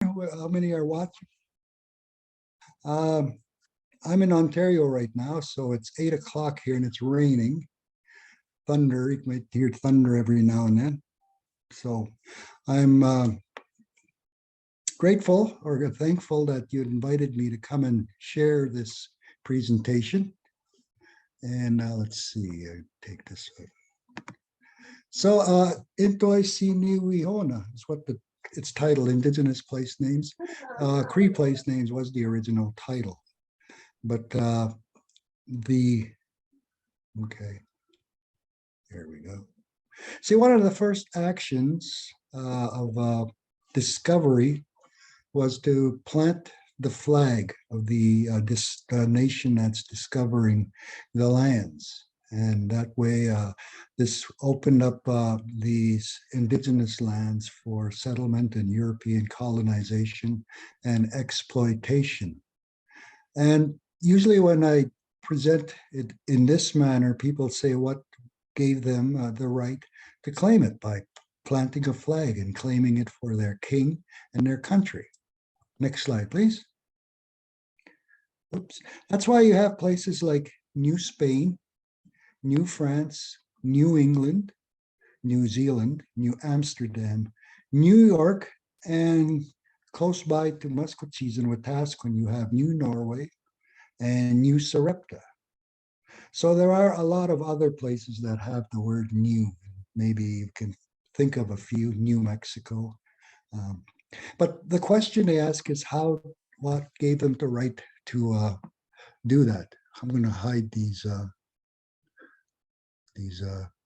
How many are watching? Um, I'm in Ontario right now, so it's 8 o'clock here and it's raining. Thunder, you might hear thunder every now and then. So I'm grateful or thankful that you invited me to come and share this presentation. And let's see, take this. So Intoy Siniwihona is what its title, Indigenous Place Names. Cree Place Names was the original title. But okay, there we go. See, one of the first actions of discovery was to plant the flag of this nation that's discovering the lands. And that way, this opened up these indigenous lands for settlement and European colonization and exploitation. And usually when I present it in this manner, people say what gave them the right to claim it by planting a flag and claiming it for their king and their country. Next slide, please. Oops. That's why you have places like New Spain, New France, New England, New Zealand, New Amsterdam, New York, and close by to Musqueam and Wetaskiwin, you have New Norway and New Sarepta. So there are a lot of other places that have the word new. Maybe you can think of a few, New Mexico. But the question they ask is what gave them the right to do that? I'm going to hide these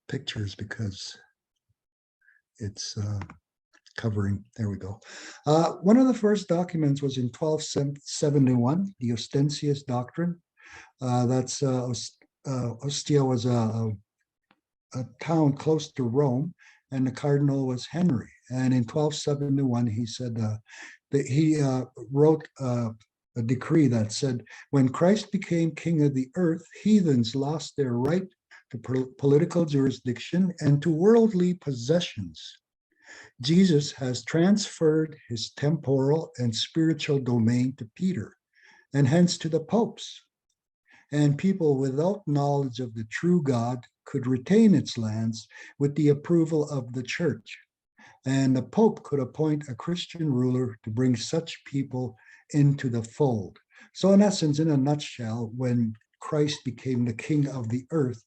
pictures because it's covering. There we go. One of the first documents was in 1271, the Ostensius Doctrine. Ostia was a town close to Rome, and the cardinal was Henry. And in 1271, he said that he wrote a decree that said, when Christ became king of the earth, heathens lost their right to political jurisdiction and to worldly possessions. Jesus has transferred his temporal and spiritual domain to Peter, and hence to the popes. And people without knowledge of the true God could retain its lands with the approval of the church. And the Pope could appoint a Christian ruler to bring such people into the fold. So in essence, in a nutshell, when Christ became the king of the earth,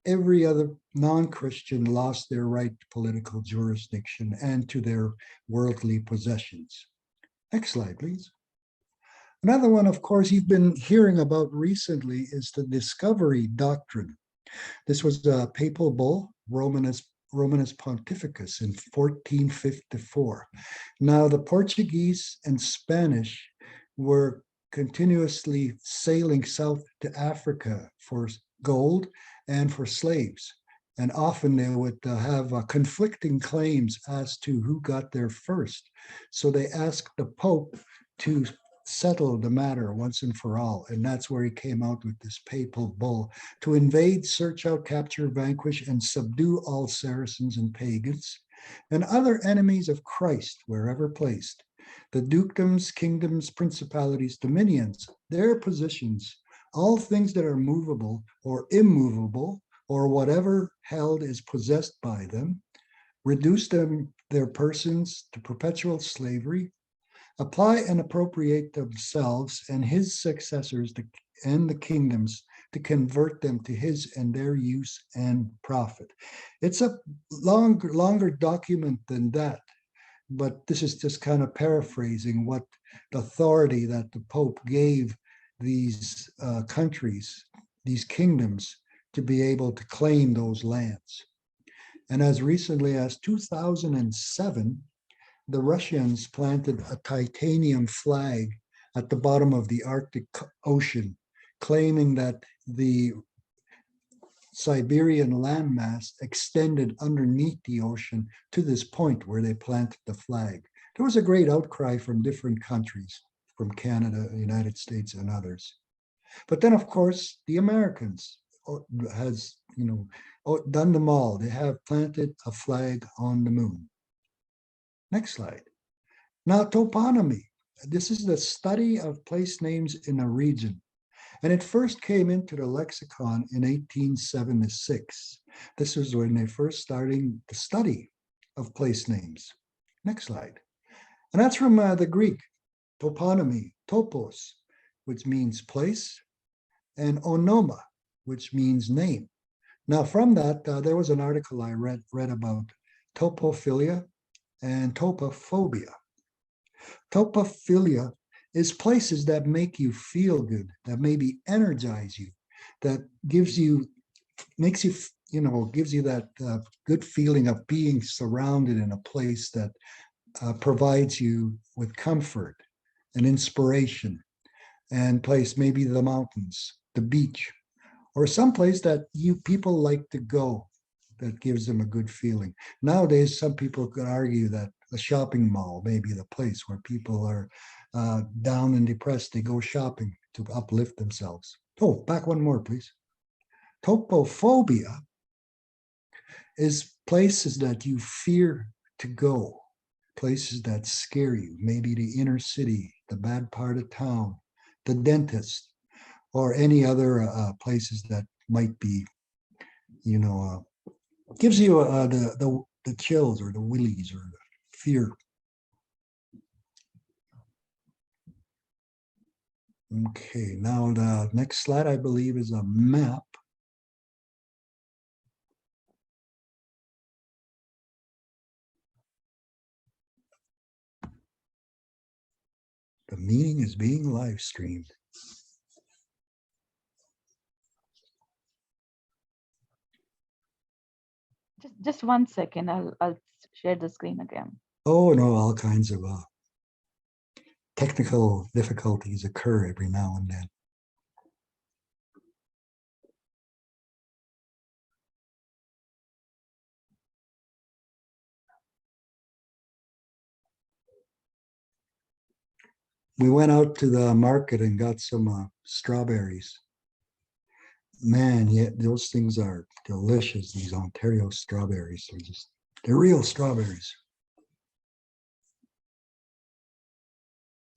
every other non-Christian lost their right to political jurisdiction and to their worldly possessions. Next slide, please. Another one, of course, you've been hearing about recently is the discovery doctrine. This was a papal bull, Romanus Pontificus, in 1454. Now, the Portuguese and Spanish were continuously sailing south to Africa for gold and for slaves. And often they would have conflicting claims as to who got there first. So they asked the Pope to settle the matter once and for all. And that's where he came out with this papal bull to invade, search out, capture, vanquish, and subdue all Saracens and pagans and other enemies of Christ wherever placed. The dukedoms, kingdoms, principalities, dominions, their positions, all things that are movable or immovable, or whatever held is possessed by them, reduce them, their persons, to perpetual slavery, apply and appropriate themselves and his successors and the kingdoms to convert them to his and their use and profit. It's a longer document than that, but this is just kind of paraphrasing what the authority that the Pope gave these countries, these kingdoms, to be able to claim those lands. And as recently as 2007, the Russians planted a titanium flag at the bottom of the Arctic Ocean, claiming that the Siberian landmass extended underneath the ocean to this point where they planted the flag. There was a great outcry from different countries, from Canada, the United States, and others. But then, of course, the Americans has, done them all. They have planted a flag on the moon. Next slide. Now, toponymy. This is the study of place names in a region. And it first came into the lexicon in 1876. This was when they first started the study of place names. Next slide. And that's from the Greek, toponymy, topos, which means place, and onoma, which means name. Now, from that, there was an article I read about topophilia and topophobia. Topophilia is places that make you feel good, that maybe energize you, that gives you, makes you, gives you that good feeling of being surrounded in a place that provides you with comfort and inspiration, and place maybe the mountains, the beach, or someplace that you people like to go that gives them a good feeling. Nowadays, some people could argue that a shopping mall may be the place where people are down and depressed. They go shopping to uplift themselves. Oh, back one more, please. Topophobia is places that you fear to go, places that scare you, maybe the inner city, the bad part of town, the dentist, or any other places that might be, gives you the chills or the willies or the fear. Okay, now the next slide, I believe, is a map. The meeting is being live streamed. Just 1 second. I'll share the screen again. Oh no, all kinds of technical difficulties occur every now and then. We went out to the market and got some strawberries. Man, yeah, those things are delicious. These Ontario strawberries are they're real strawberries.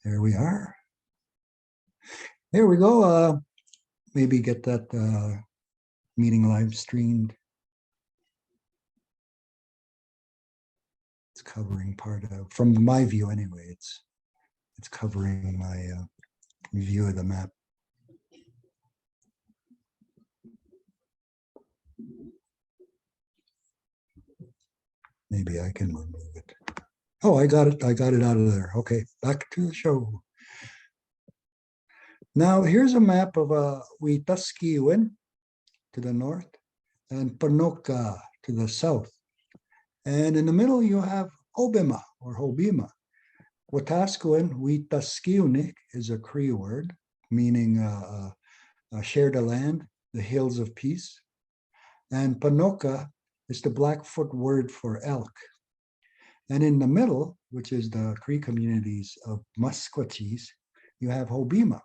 There we are. There we go. Maybe get that meeting live streamed. It's covering part of, from my view anyway, it's covering my view of the map. Maybe I can remove it. Oh, I got it out of there. Okay, back to the show. Now here's a map of Wetaskiwin to the north and Ponoka to the south. And in the middle you have Obima or Hobima. Wetaskiwin is a Cree word meaning share the land, the hills of peace. And Ponoka is the Blackfoot word for elk. And in the middle, which is the Cree communities of Musqueam, you have Hobima.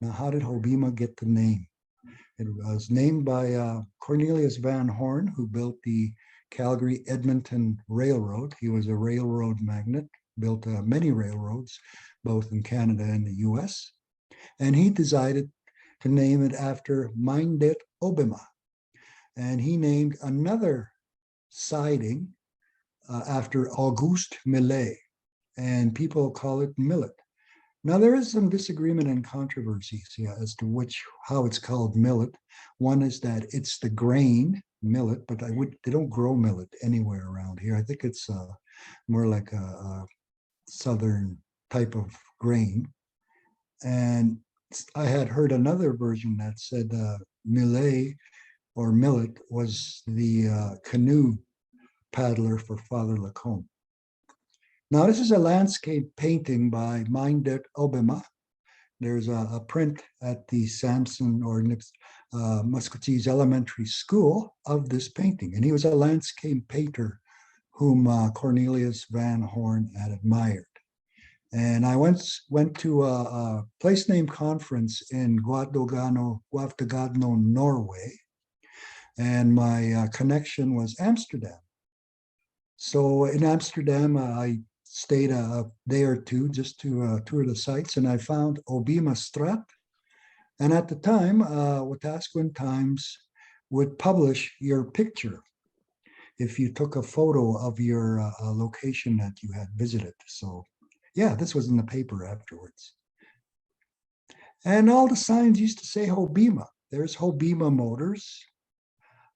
Now, how did Hobima get the name? It was named by Cornelius Van Horn, who built the Calgary-Edmonton Railroad. He was a railroad magnate, built many railroads, both in Canada and the US. And he decided to name it after Mindet Obima. And he named another siding after Auguste Millet, and people call it millet. Now there is some disagreement and controversies as to how it's called millet. One is that it's the grain millet, but they don't grow millet anywhere around here. I think it's more like a southern type of grain. And I had heard another version that said millet or millet was the canoe paddler for Father Lacombe. Now, this is a landscape painting by Mindet Obima. There's a print at the Samson or Musqueam Elementary School of this painting. And he was a landscape painter whom Cornelius Van Horn had admired. And I went to a place name conference in Guadalcanal, Norway. And my connection was Amsterdam. So in Amsterdam, I stayed a day or two just to tour the sites, and I found Obima Strat. And at the time, Wetaskiwin Times would publish your picture if you took a photo of your location that you had visited. So yeah, this was in the paper afterwards. And all the signs used to say Hobima. There's Hobima Motors.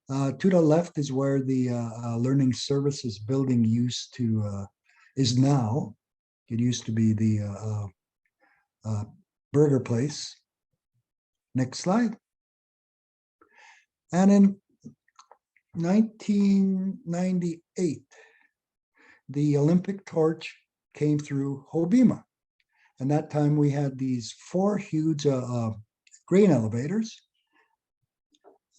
To the left is where the Learning Services building is now. It used to be the burger place. Next slide. And in 1998, the Olympic torch came through Hobima. And that time we had these 4 huge grain elevators.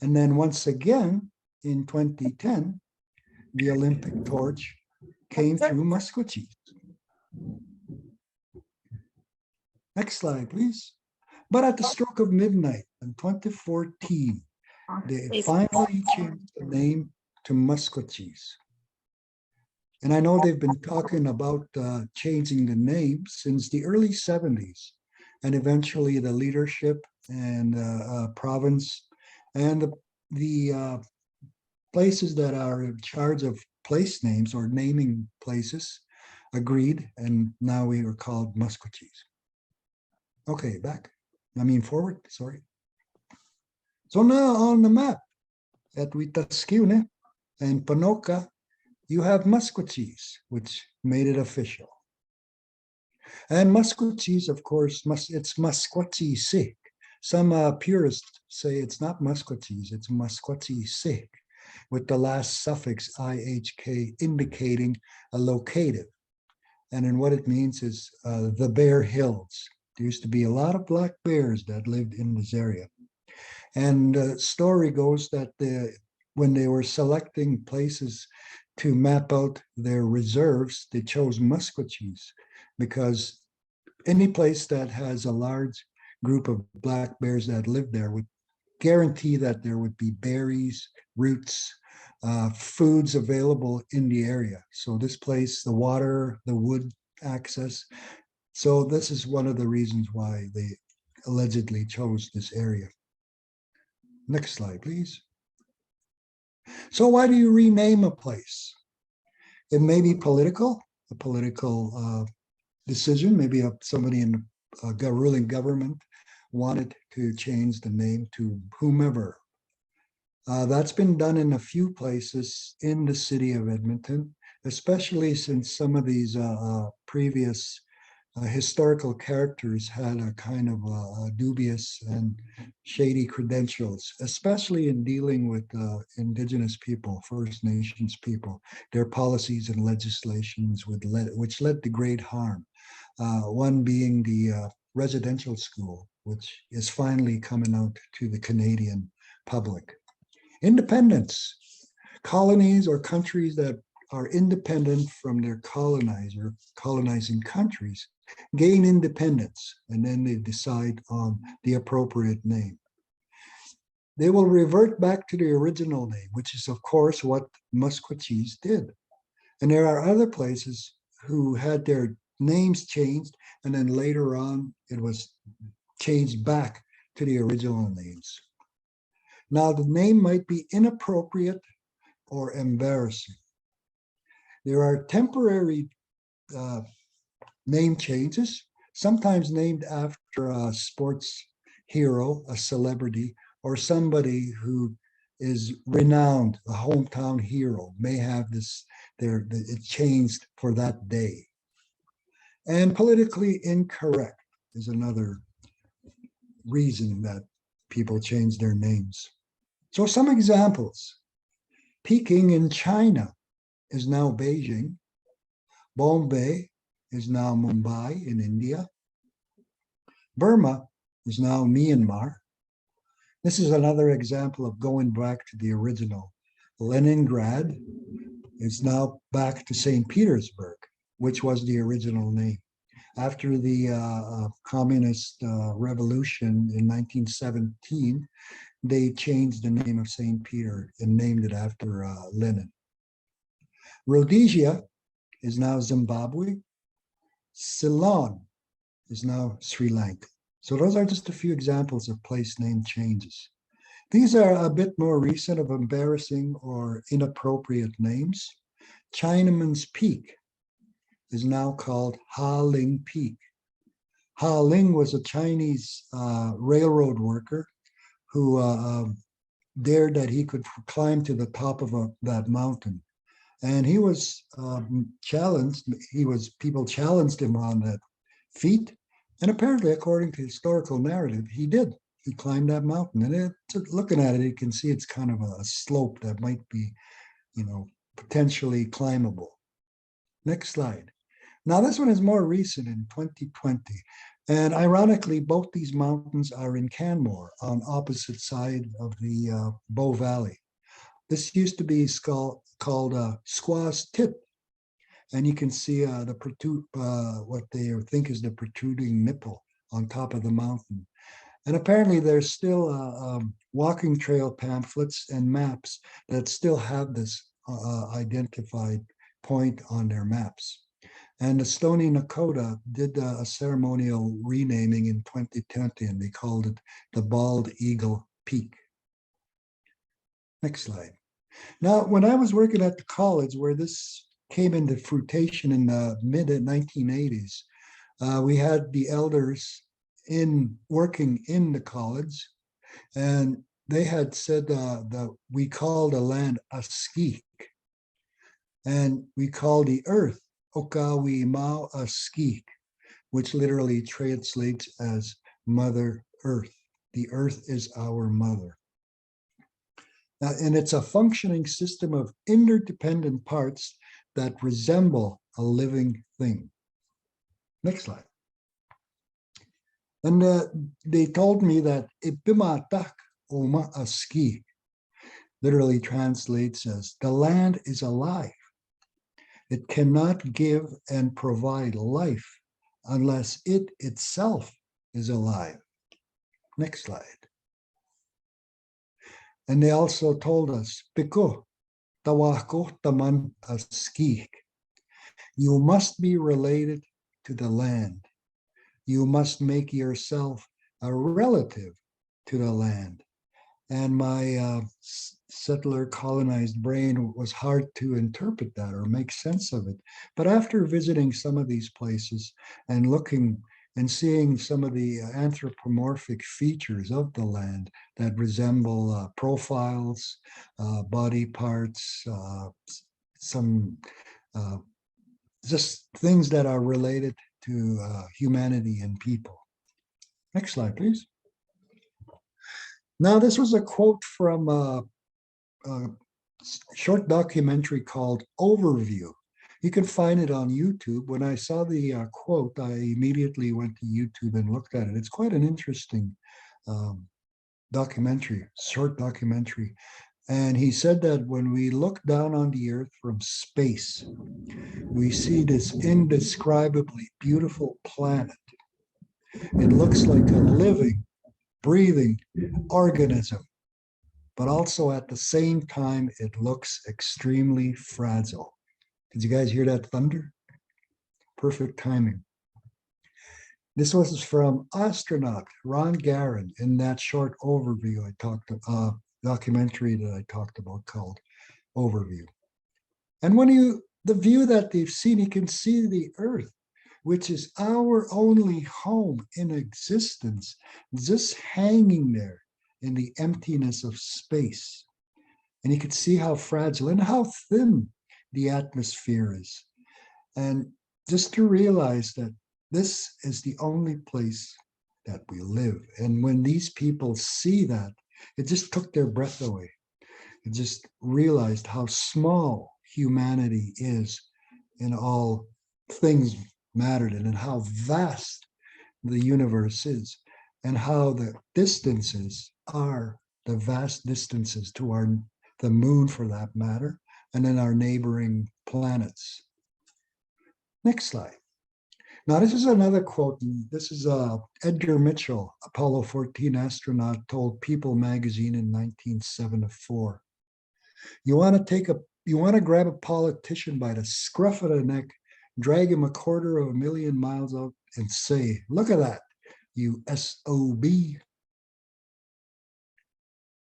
And then once again, in 2010, the Olympic torch came through Maskwacis. Next slide, please. But at the stroke of midnight in 2014, they finally changed the name to Maskwacis. And I know they've been talking about changing the name since the early 70s. And eventually the leadership and province and the places that are in charge of place names or naming places agreed. And now we are called Maskwacis. Okay, forward, sorry. So now on the map at Wetaskiwin and Ponoka, you have Maskwacis, which made it official. And Maskwacis, of course, it's Maskwacisik. Some purists say it's not Maskwacis, it's Maskwacisik, with the last suffix IHK indicating a locative. And then what it means is the Bear Hills. There used to be a lot of black bears that lived in this area. And the story goes that when they were selecting places to map out their reserves, they chose Maskwacis because any place that has a large group of black bears that live there would guarantee that there would be berries, roots, foods available in the area. So this place, the water, the wood access. So this is one of the reasons why they allegedly chose this area. Next slide, please. So why do you rename a place? It may be political, a political decision. Maybe somebody in the ruling government wanted to change the name to whomever. That's been done in a few places in the city of Edmonton, especially since some of these previous historical characters had a kind of dubious and shady credentials, especially in dealing with Indigenous people, First Nations people, their policies and legislations which led to great harm. One being the residential school, which is finally coming out to the Canadian public. Independence. Colonies or countries that are independent from their colonizer, colonizing countries, gain independence, and then they decide on the appropriate name. They will revert back to the original name, which is, of course, what Maskwacis did. And there are other places who had their names changed, and then later on, it was changed back to the original names. Now, the name might be inappropriate or embarrassing. There are temporary name changes, sometimes named after a sports hero, a celebrity, or somebody who is renowned, a hometown hero, may have it changed for that day. And politically incorrect is another reason that people change their names. So some examples. Peking in China is now Beijing. Bombay is now Mumbai in India. Burma is now Myanmar. This is another example of going back to the original. Leningrad is now back to St. Petersburg, which was the original name. After the communist revolution in 1917, they changed the name of St. Peter and named it after Lenin. Rhodesia is now Zimbabwe. Ceylon is now Sri Lanka. So those are just a few examples of place name changes. These are a bit more recent of embarrassing or inappropriate names. Chinaman's Peak is now called Ha Ling Peak. Ha Ling was a Chinese railroad worker who dared that he could climb to the top of that mountain. And he was challenged. People challenged him on that feat. And apparently, according to historical narrative, he did. He climbed that mountain. And looking at it, you can see it's kind of a slope that might be, potentially climbable. Next slide. Now, this one is more recent in 2020. And ironically, both these mountains are in Canmore on opposite side of the Bow Valley. This used to be called Squaw's Tip. And you can see what they think is the protruding nipple on top of the mountain. And apparently there's still walking trail pamphlets and maps that still have this identified point on their maps. And the Stony Nakota did a ceremonial renaming in 2020, and they called it the Bald Eagle Peak. Next slide. Now, when I was working at the college where this came into fruition in the mid-1980s, we had the elders working in the college, and they had said that we call the land Askik, and we call the earth Okawi Mau Askik, which literally translates as Mother Earth. The earth is our mother. And it's a functioning system of interdependent parts that resemble a living thing. Next slide. And they told me that Ipimatak Oma Aski literally translates as the land is alive. It cannot give and provide life unless it itself is alive. Next slide. And they also told us, Piko Tawako Taman Askik. You must be related to the land. You must make yourself a relative to the land. And my settler colonized brain was hard to interpret that or make sense of it. But after visiting some of these places and looking and seeing some of the anthropomorphic features of the land that resemble profiles, body parts, some just things that are related to humanity and people. Next slide, please. Now, this was a quote from a short documentary called Overview. You can find it on YouTube. When I saw the quote, I immediately went to YouTube and looked at it. It's quite an interesting documentary, short documentary. And he said that when we look down on the earth from space, we see this indescribably beautiful planet. It looks like a living, breathing organism, but also at the same time, it looks extremely fragile. Did you guys hear that thunder? Perfect timing. This was from astronaut Ron Garan in that short overview documentary that I talked about called Overview. And the view that they've seen, you can see the Earth, which is our only home in existence, just hanging there in the emptiness of space. And you can see how fragile and how thin the atmosphere is. And just to realize that this is the only place that we live. And when these people see that, it just took their breath away. It just realized how small humanity is in all things mattered and how vast the universe is and how the distances are the vast distances to the moon for that matter, and then our neighboring planets. Next slide. Now, this is another quote. This is Edgar Mitchell, Apollo 14 astronaut, told People magazine in 1974. You want to grab a politician by the scruff of the neck, drag him 250,000 miles out and say, look at that, you SOB.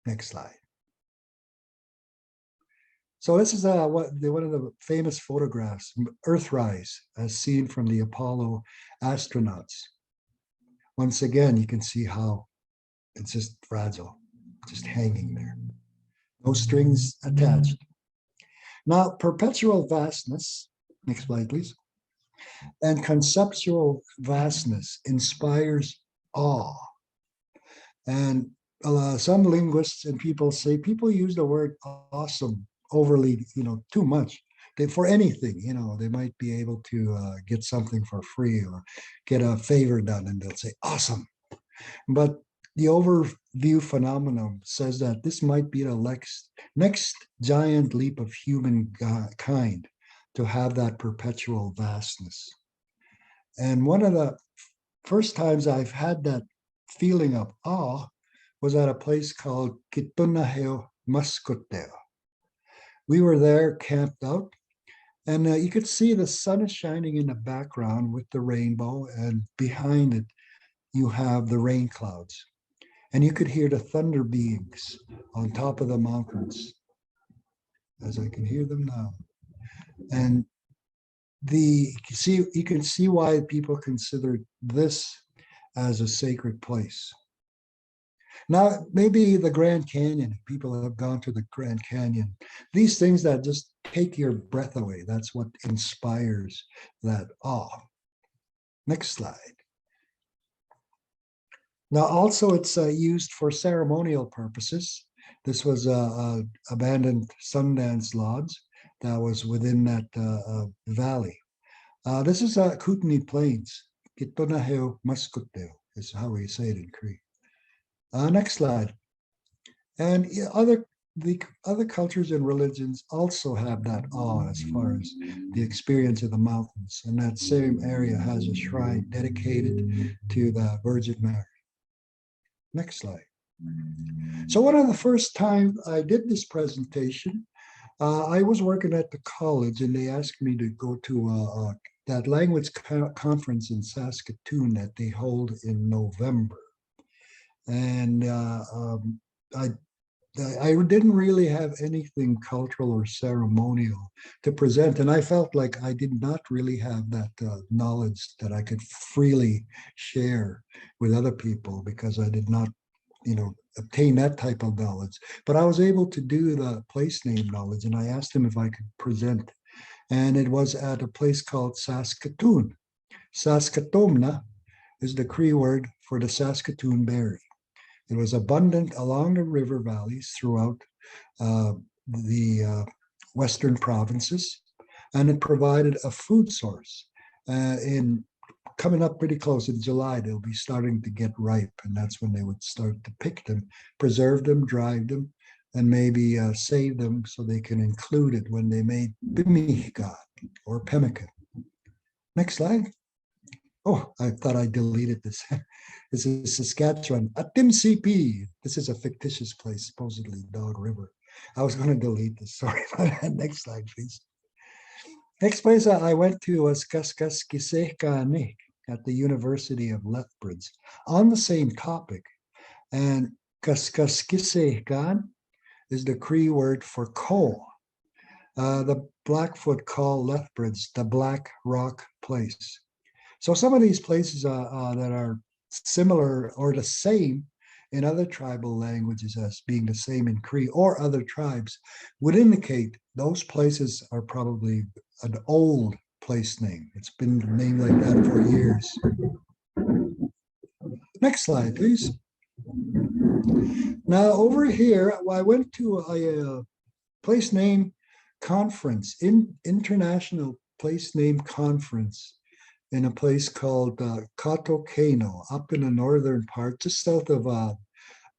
Next slide. So this is one of the famous photographs, Earthrise, as seen from the Apollo astronauts. Once again, you can see how it's just fragile, just hanging there. No strings attached. Now, perpetual vastness, next slide, please, and conceptual vastness inspires awe. And some linguists and people say people use the word awesome overly, too much. For anything, they might be able to get something for free or get a favor done, and they'll say awesome. But the overview phenomenon says that this might be the next giant leap of humankind to have that perpetual vastness. And one of the first times I've had that feeling of awe was at a place called Cutknife, Muscoteo. We were there camped out, and you could see the sun is shining in the background with the rainbow, and behind it, you have the rain clouds. And you could hear the thunder beings on top of the mountains, as I can hear them now. And you can see why people consider this as a sacred place. Now, maybe the Grand Canyon, people have gone to the Grand Canyon. These things that just take your breath away, that's what inspires that awe. Next slide. Now, also it's used for ceremonial purposes. This was a abandoned Sundance Lodge that was within that valley. This is Kootenai Plains. Cutknife Muscoteo is how we say it in Cree. Next slide. And the other cultures and religions also have that awe as far as the experience of the mountains. And that same area has a shrine dedicated to the Virgin Mary. Next slide. So one of the first times I did this presentation, I was working at the college, and they asked me to go to that language conference in Saskatoon that they hold in November. And I didn't really have anything cultural or ceremonial to present. And I felt like I did not really have that knowledge that I could freely share with other people, because I did not, obtain that type of knowledge. But I was able to do the place name knowledge, and I asked them if I could present. And it was at a place called Saskatoon. Saskatomna is the Cree word for the Saskatoon berry. It was abundant along the river valleys throughout the western provinces, and it provided a food source. In coming up pretty close in July, they'll be starting to get ripe, and that's when they would start to pick them, preserve them, dry them, and maybe save them so they can include it when they made pemmican or pemmican. Next slide. Oh, I thought I deleted this. This is Saskatchewan, Atimsipi. This is a fictitious place, supposedly Dog River. I was going to delete this. Sorry about that. Next slide, please. Next place I went to was Kaskaskisehkaanik at the University of Lethbridge on the same topic. And Kaskaskisehkaan is the Cree word for coal. The Blackfoot call Lethbridge the Black Rock Place. So some of these places that are similar or the same in other tribal languages as being the same in Cree or other tribes would indicate those places are probably an old place name. It's been named like that for years. Next slide, please. Now over here, I went to a place name conference, international place name conference in a place called Katokeno, up in the northern part, just south of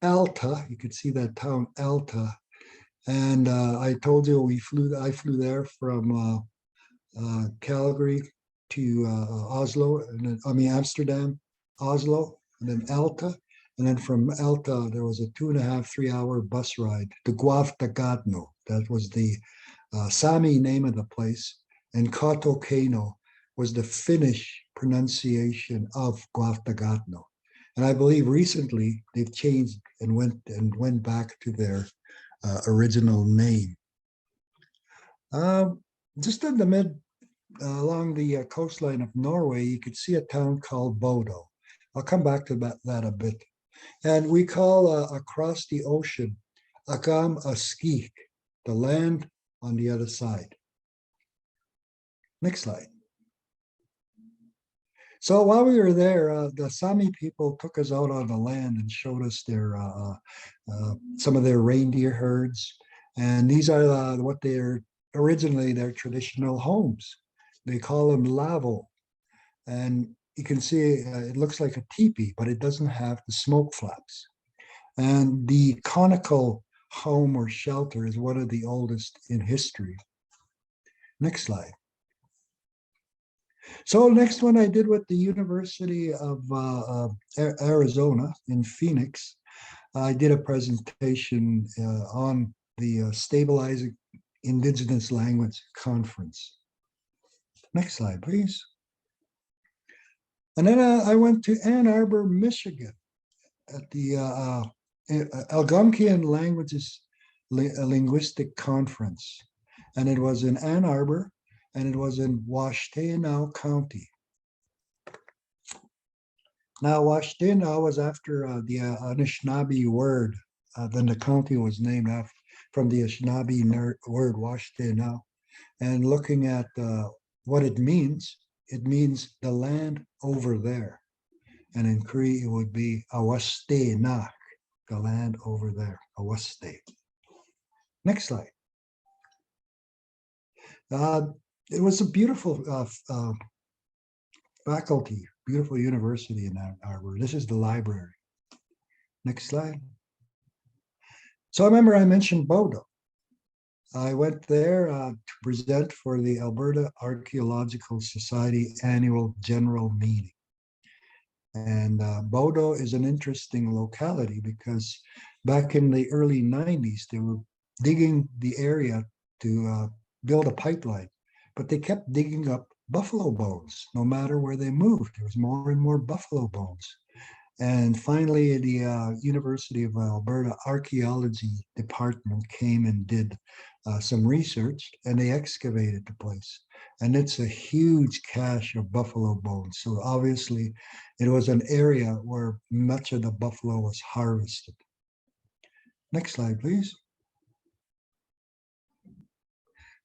Alta. You could see that town, Alta. And I told you I flew there from Calgary to Oslo, and then, Amsterdam, Oslo, and then Alta. And then from Alta, there was a 2.5, 3-hour bus ride to Guavtagadno. That was the Sami name of the place. And Katokeno was the Finnish pronunciation of Gualtagatno. And I believe recently they've changed and went back to their original name. Just in the along the coastline of Norway, you could see a town called Bodo. I'll come back to that a bit. And we call across the ocean Akam Askik, the land on the other side. Next slide. So while we were there, the Sami people took us out on the land and showed us their some of their reindeer herds. And these are what they're originally their traditional homes. They call them lavo. And you can see it looks like a teepee, but it doesn't have the smoke flaps. And the conical home or shelter is one of the oldest in history. Next slide. So next one I did with the University of Arizona in Phoenix. I did a presentation on the Stabilizing Indigenous Language Conference. Next slide, please. And then I went to Ann Arbor, Michigan at the Algonquian Languages Linguistic Conference. And it was in Ann Arbor, and it was in Washtenaw County. Now, Washtenaw was after the Anishinaabe word. Then the county was named after from the Anishinaabe word Washtenaw. And looking at what it means the land over there. And in Cree, it would be Awastenak, the land over there, Awaste. Next slide. It was a beautiful faculty, beautiful university in Ann Arbor. This is the library. Next slide. So I remember I mentioned Bodo. I went there to present for the Alberta Archaeological Society annual general meeting. And Bodo is an interesting locality because back in the early 90s, they were digging the area to build a pipeline, but they kept digging up buffalo bones no matter where they moved. There was more and more buffalo bones. And finally, the University of Alberta Archaeology Department came and did some research, and they excavated the place. And it's a huge cache of buffalo bones. So obviously, it was an area where much of the buffalo was harvested. Next slide, please.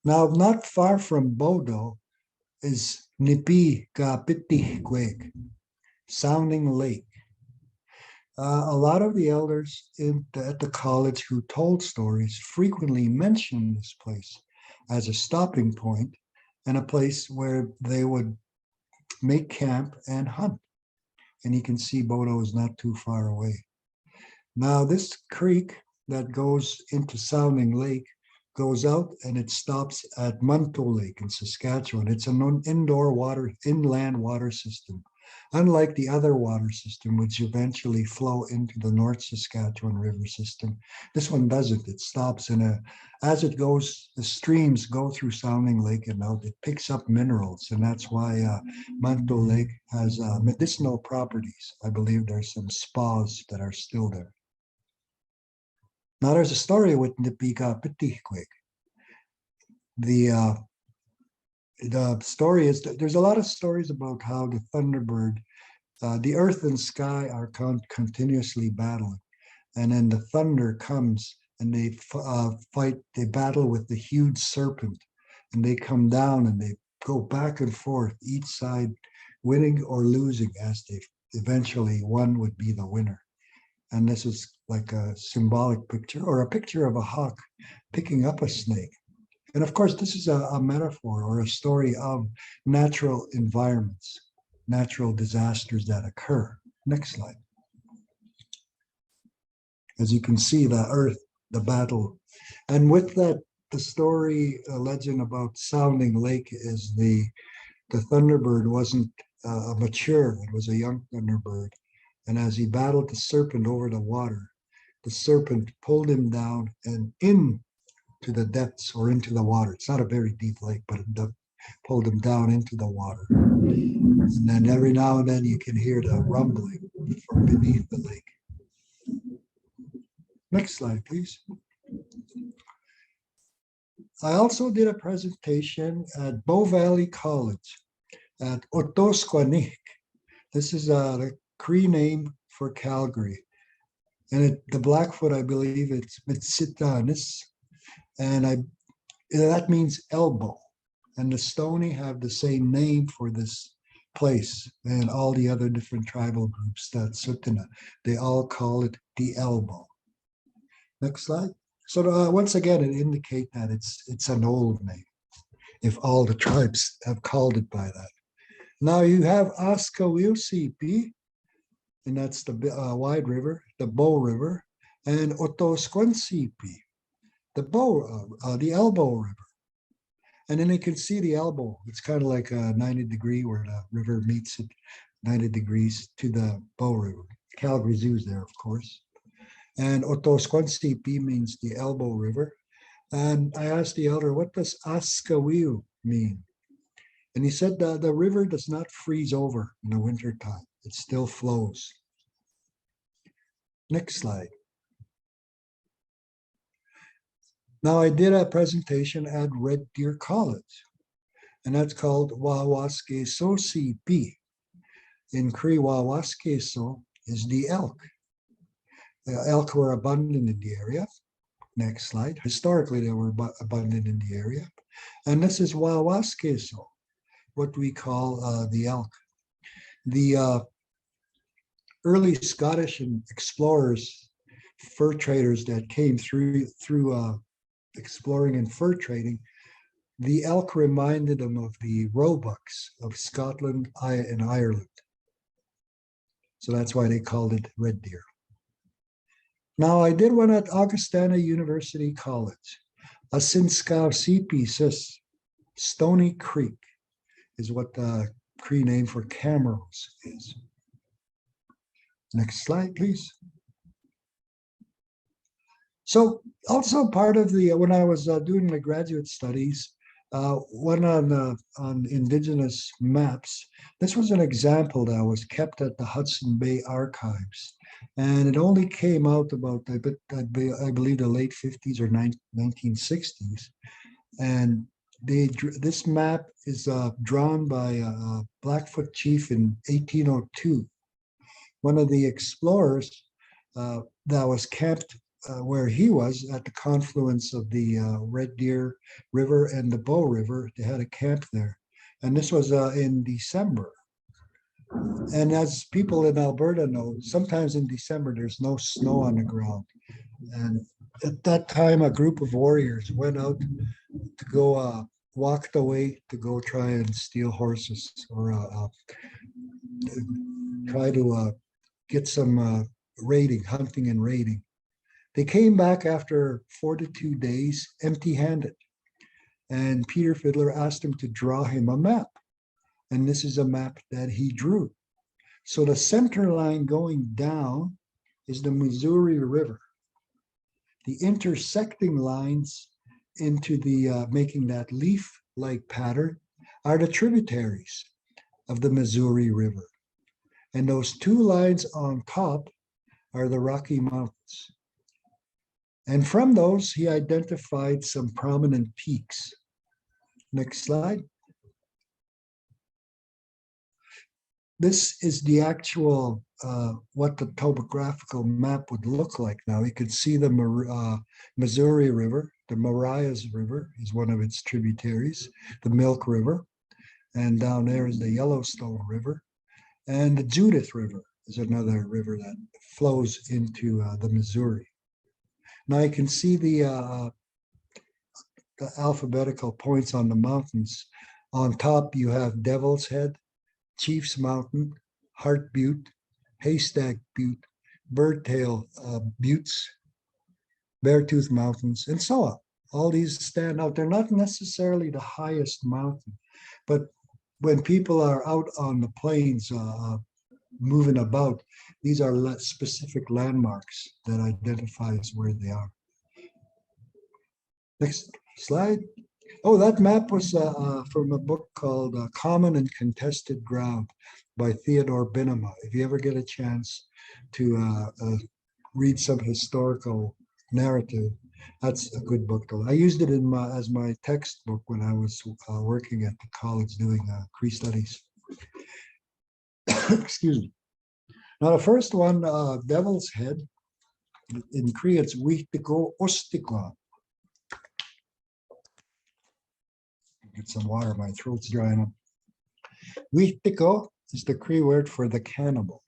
Now, not far from Bodo is Nipi Kapitikweg, Sounding Lake. A lot of the elders at the college who told stories frequently mentioned this place as a stopping point and a place where they would make camp and hunt. And you can see Bodo is not too far away. Now, this creek that goes into Sounding Lake goes out and it stops at Munto Lake in Saskatchewan. It's an inland water system. Unlike the other water system, which eventually flow into the North Saskatchewan River system, this one doesn't. It stops as it goes, the streams go through Sounding Lake and out, it picks up minerals. And that's why Manto Lake has medicinal properties. I believe there's some spas that are still there. Now there's a story with Nipika Pitikwik. The story is that there's a lot of stories about how the Thunderbird, the earth and sky are continuously battling. And then the thunder comes and they fight, they battle with the huge serpent, and they come down and they go back and forth, each side winning or losing, as they eventually one would be the winner. And this is like a symbolic picture or a picture of a hawk picking up a snake. And of course, this is a metaphor or a story of natural environments, natural disasters that occur. Next slide. As you can see, the earth, the battle. And with that, the story, a legend about Sounding Lake is the Thunderbird wasn't mature, it was a young Thunderbird. And as he battled the serpent over the water, the serpent pulled him down and into the depths or into the water. It's not a very deep lake, but pulled them down into the water. And then every now and then you can hear the rumbling from beneath the lake. Next slide, please. I also did a presentation at Bow Valley College at Otosquanic. This is the Cree name for Calgary. And the Blackfoot, I believe it's Mitsitanis. And that means elbow. And the Stony have the same name for this place, and all the other different tribal groups, that Sutana, they all call it the elbow. Next slide. So once again, it indicates that it's an old name, if all the tribes have called it by that. Now you have Askawilsipi, and that's the Wide River, the Bow River, and Otosquansipi, the Elbow River. And then you can see the elbow. It's kind of like a 90-degree where the river meets at 90 degrees to the Bow River. Calgary Zoo's there, of course. And Otosquansipi means the Elbow River. And I asked the elder, what does Askawiu mean? And he said the river does not freeze over in the wintertime. It still flows. Next slide. Now I did a presentation at Red Deer College, and that's called Wawaskeso CP. In Cree, Wawaskeso is the elk. The elk were abundant in the area. Next slide. Historically, they were abundant in the area. And this is Wawaskeso, what we call the elk. The early Scottish and explorers, fur traders that came through exploring and fur trading, the elk reminded them of the roebucks of Scotland and Ireland. So that's why they called it red deer. Now I did one at Augustana University College. Asinskausipi, Stony Creek is what the Cree name for Camrose is. Next slide, please. So also part of the, when I was doing my graduate studies, one on Indigenous maps, this was an example that was kept at the Hudson Bay Archives. And it only came out about, I believe, the late 50s or 1960s. And this map is drawn by a Blackfoot chief in 1802. One of the explorers that was camped where he was at the confluence of the Red Deer River and the Bow River. They had a camp there. And this was in December. And as people in Alberta know, sometimes in December, there's no snow on the ground. And at that time, a group of warriors went out to go, walked away to go try and steal horses or try to get some raiding, hunting and raiding. They came back after 42 days empty-handed. And Peter Fiddler asked him to draw him a map. And this is a map that he drew. So the center line going down is the Missouri River. The intersecting lines into the making that leaf-like pattern are the tributaries of the Missouri River. And those two lines on top are the Rocky Mountains. And from those, he identified some prominent peaks. Next slide. This is the actual, what the topographical map would look like now. You can see the Missouri River, the Marias River is one of its tributaries, the Milk River, and down there is the Yellowstone River, and the Judith River is another river that flows into the Missouri. Now you can see the alphabetical points on the mountains. On top, you have Devil's Head, Chief's Mountain, Heart Butte, Haystack Butte, Birdtail Buttes, Beartooth Mountains, and so on. All these stand out. They're not necessarily the highest mountain, but when people are out on the plains moving about, these are specific landmarks that identifies where they are. Next slide. Oh, that map was from a book called Common and Contested Ground by Theodore Binema. If you ever get a chance to read some historical narrative, that's a good book. I used it as my textbook when I was working at the college doing Cree studies. Excuse me. Now, the first one, Devil's Head, in Cree, it's Wihtiko Ostikwa. Get some water, my throat's drying up. Wihtiko is the Cree word for the cannibal.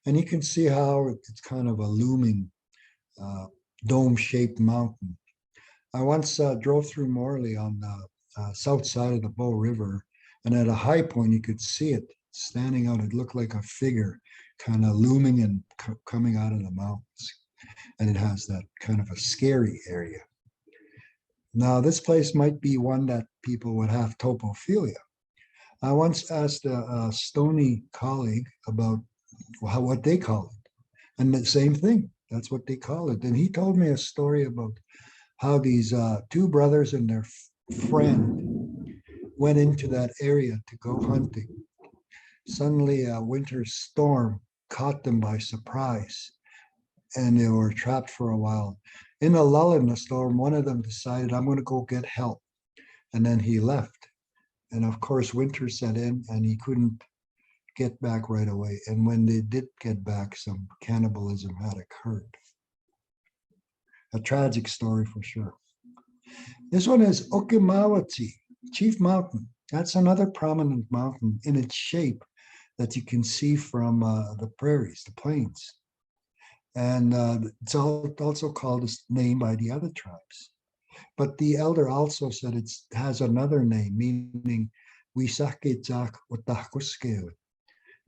And you can see how it's kind of a looming dome-shaped mountain. I once drove through Morley on the south side of the Bow River, and at a high point, you could see it standing out. It looked like a figure kind of looming and coming out of the mountains. And it has that kind of a scary area. Now, this place might be one that people would have topophilia. I once asked a Stony colleague about what they call it. And the same thing, that's what they call it. And he told me a story about how these two brothers and their friend went into that area to go hunting. Suddenly, a winter storm caught them by surprise, and they were trapped for a while. In a lull in the storm, one of them decided, I'm going to go get help. And then he left. And of course, winter set in, and he couldn't get back right away. And when they did get back, some cannibalism had occurred. A tragic story for sure. This one is Okimawati, Chief Mountain. That's another prominent mountain in its shape that you can see from the prairies, the plains. And it's also called this name by the other tribes. But the elder also said it has another name, meaning Wisakechak Watakuskewe,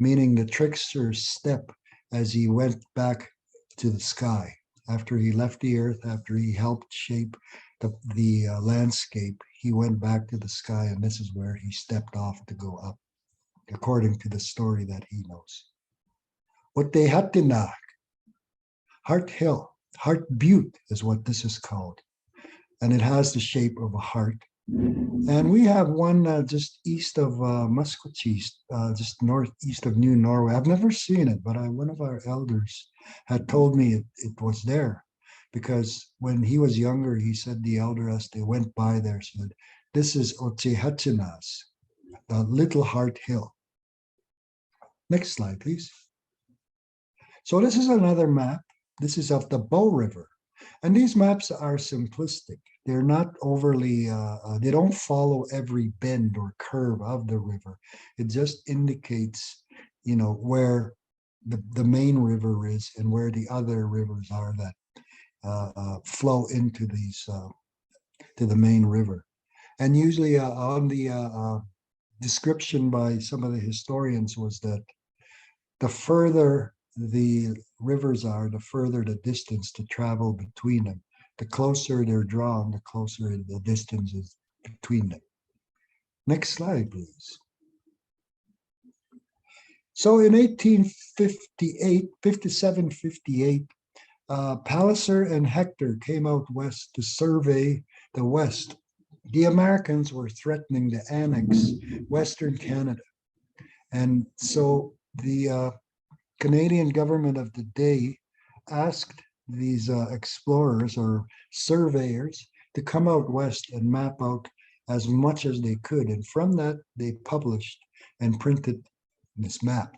meaning the trickster's step as he went back to the sky. After he left the earth, after he helped shape the landscape, he went back to the sky, and this is where he stepped off to go up, according to the story that he knows. Otehatinach, Heart Hill, Heart Butte is what this is called. And it has the shape of a heart. And we have one just east of Muscatine, just northeast of New Norway. I've never seen it, but one of our elders had told me it was there, because when he was younger, he said the elder, as they went by there, said, this is Otehachinas, the Little Heart Hill. Next slide, please. So this is another map. This is of the Bow River. And these maps are simplistic. They're not overly, they don't follow every bend or curve of the river. It just indicates, where the main river is and where the other rivers are that flow into these, to the main river. And usually on the description by some of the historians was that the further the rivers are, the further the distance to travel between them. The closer they're drawn, the closer the distance is between them. Next slide, please. So in 1858, 57, 58, Palliser and Hector came out west to survey the West. The Americans were threatening to annex Western Canada. And so the Canadian government of the day asked these explorers or surveyors to come out west and map out as much as they could. And from that, they published and printed this map.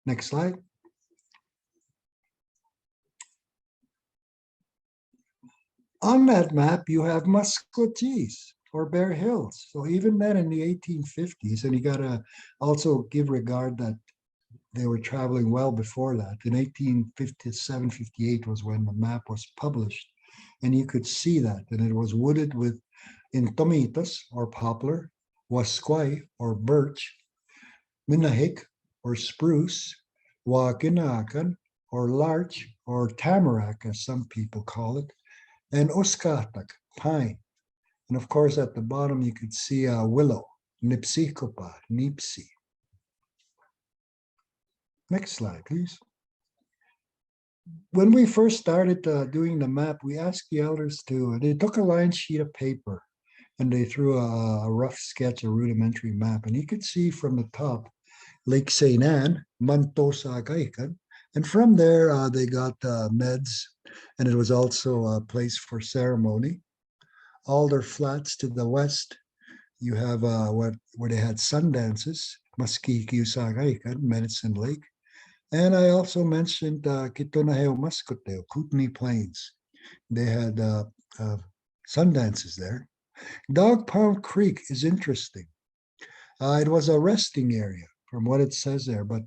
Next slide. On that map, you have Muscatine or Bear Hills. So even then in the 1850s, and you got to also give regard that they were traveling well before that. In 1857, 58 was when the map was published. And you could see that. And it was wooded with Intomitas or poplar, Wasquai or birch, Minahik or spruce, Wakinakan or larch or tamarack, as some people call it, and Uskatak, pine. And of course, at the bottom, you could see a willow, Nipsikopa, Nipsi. Next slide, please. When we first started doing the map, we asked the elders they took a line sheet of paper and they threw a rough sketch, a rudimentary map. And you could see from the top Lake St. Anne, Mantosa Gaikan. And from there, they got meds, and it was also a place for ceremony. Alder Flats to the west, you have where they had sun dances, Maskikiusagaikan, Medicine Lake. And I also mentioned Kitonaheo Muscoteo, Kootenai Plains. They had sun dances there. Dog Pound Creek is interesting. It was a resting area from what it says there, but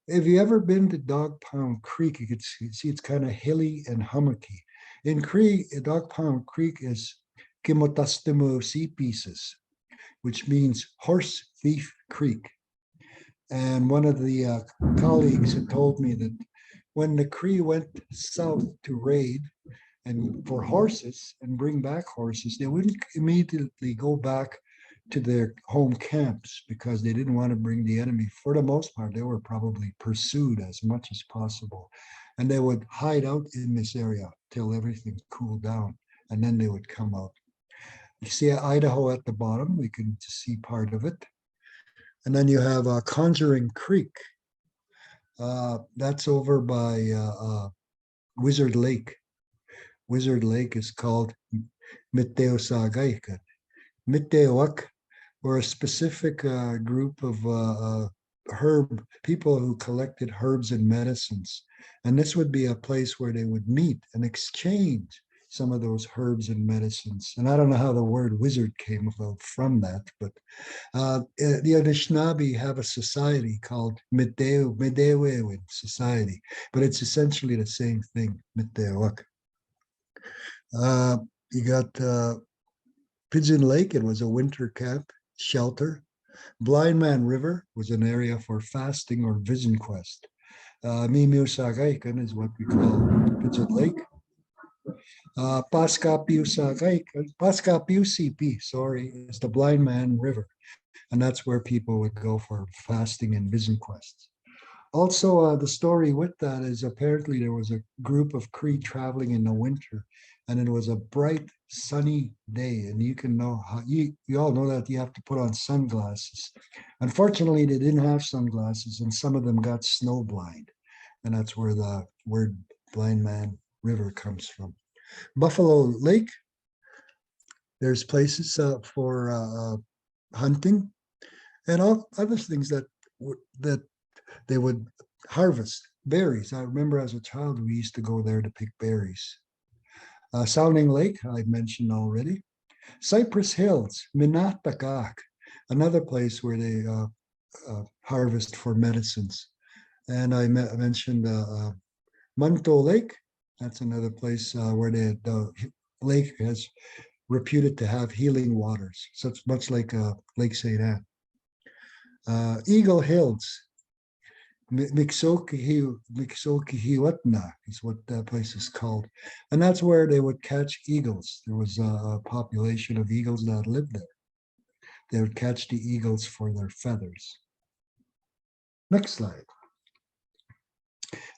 if you ever been to Dog Pound Creek, you could see it's kind of hilly and hummocky. In Cree, Dog Pound Creek is Kimotastimo Sea Pieces, which means Horse Thief Creek. And one of the colleagues had told me that when the Cree went south to raid and for horses and bring back horses, they wouldn't immediately go back to their home camps because they didn't want to bring the enemy. For the most part, they were probably pursued as much as possible. And they would hide out in this area till everything cooled down, and then they would come out. You see Idaho at the bottom, we can see part of it. And then you have Conjuring Creek. That's over by Wizard Lake. Wizard Lake is called Miteosagaikat. Miteoak were a specific group of herb people who collected herbs and medicines. And this would be a place where they would meet and exchange some of those herbs and medicines. And I don't know how the word wizard came about from that, but the Anishinaabe have a society called Medewewin Society, but it's essentially the same thing, Miteoak. You got Pigeon Lake, it was a winter camp shelter. Blind Man River was an area for fasting or vision quest. Mimiu Sagaikan is what we call Pigeon Lake. Paskapiu CP, sorry, is the Blind Man River. And that's where people would go for fasting and vision quests. Also, the story with that is apparently there was a group of Cree traveling in the winter, and it was a bright, sunny day. And you can know how you all know that you have to put on sunglasses. Unfortunately, they didn't have sunglasses, and some of them got snow blind. And that's where the word Blind Man River comes from. Buffalo Lake, there's places for hunting and all other things that they would harvest berries. I remember as a child, we used to go there to pick berries. Sounding Lake, I mentioned already. Cypress Hills, Minatakak, another place where they harvest for medicines. And I mentioned Manto Lake. That's another place where the lake is reputed to have healing waters, such much like Lake St. Anne. Eagle Hills, Miksokihiwatna is what that place is called. And that's where they would catch eagles. There was a population of eagles that lived there. They would catch the eagles for their feathers. Next slide.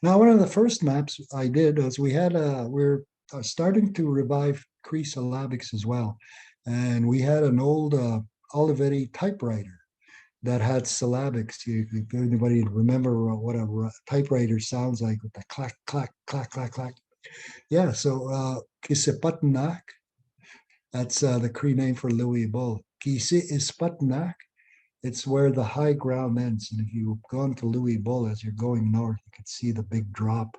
Now, one of the first maps I did was we're starting to revive Cree syllabics as well. And we had an old Olivetti typewriter that had syllabics. If anybody remember what a typewriter sounds like with the clack, clack, clack, clack, clack. Yeah, so Kisipatnak, that's the Cree name for Louis Bull. Kisi Ispatnak, it's where the high ground ends. And if you've gone to Louis Bull as you're going north, you can see the big drop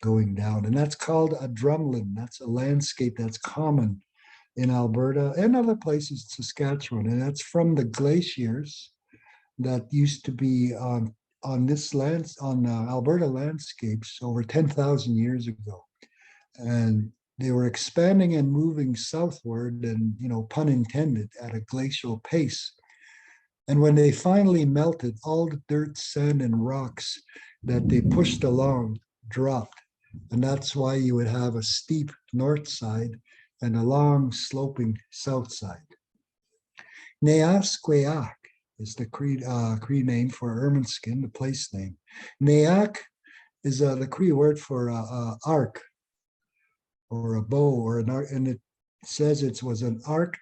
going down. And that's called a drumlin. That's a landscape that's common in Alberta and other places, Saskatchewan. And that's from the glaciers that used to be on this land, on Alberta landscapes over 10,000 years ago. And they were expanding and moving southward and, pun intended, at a glacial pace. And when they finally melted, all the dirt, sand, and rocks that they pushed along dropped. And that's why you would have a steep north side and a long sloping south side. Neasqueak is the Cree name for ermine skin, the place name. Neak is the Cree word for arc or a bow or an arc, and it says it was an arced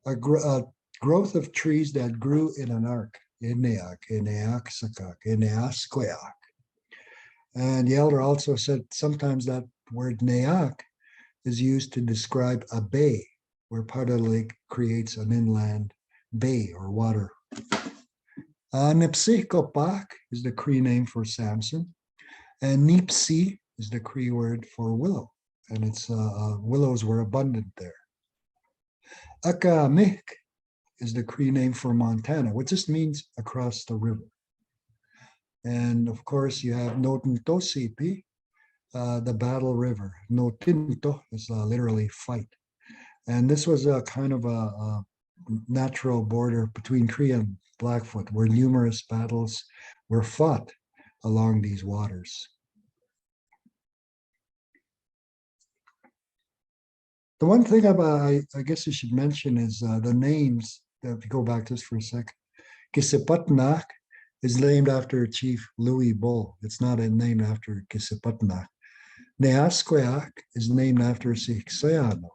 a growth of trees that grew in an arc. Ineak, Ineaksakak, Ineasqueak. And the elder also said sometimes that word neak is used to describe a bay where part of the lake creates an inland bay or water. Nipsikopak is the Cree name for Samson, and Nipsi is the Cree word for willow, and it's willows were abundant there. Akamik is the Cree name for Montana, which just means across the river. And of course, you have Notintosipi, the Battle River. Notinto is literally fight. And this was a kind of a natural border between Cree and Blackfoot, where numerous battles were fought along these waters. The one thing about, I guess I should mention is the names. If you go back just for a sec, Kisipatnak is named after Chief Louis Bull. It's not named after Kisipatnak. Neasqueak is named after Siksayano,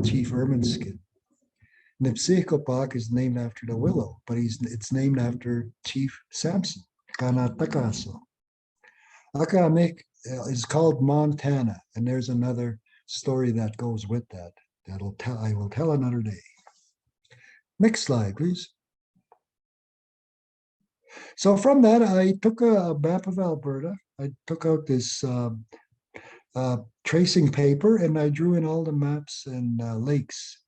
Chief Ermineskin. Nipsikopak is named after the willow, but it's named after Chief Samson, Kanatakaso. Akamik is called Montana, and there's another story that goes with that. I will tell another day. Next slide, please. So from that, I took a map of Alberta. I took out this tracing paper and I drew in all the maps and lakes.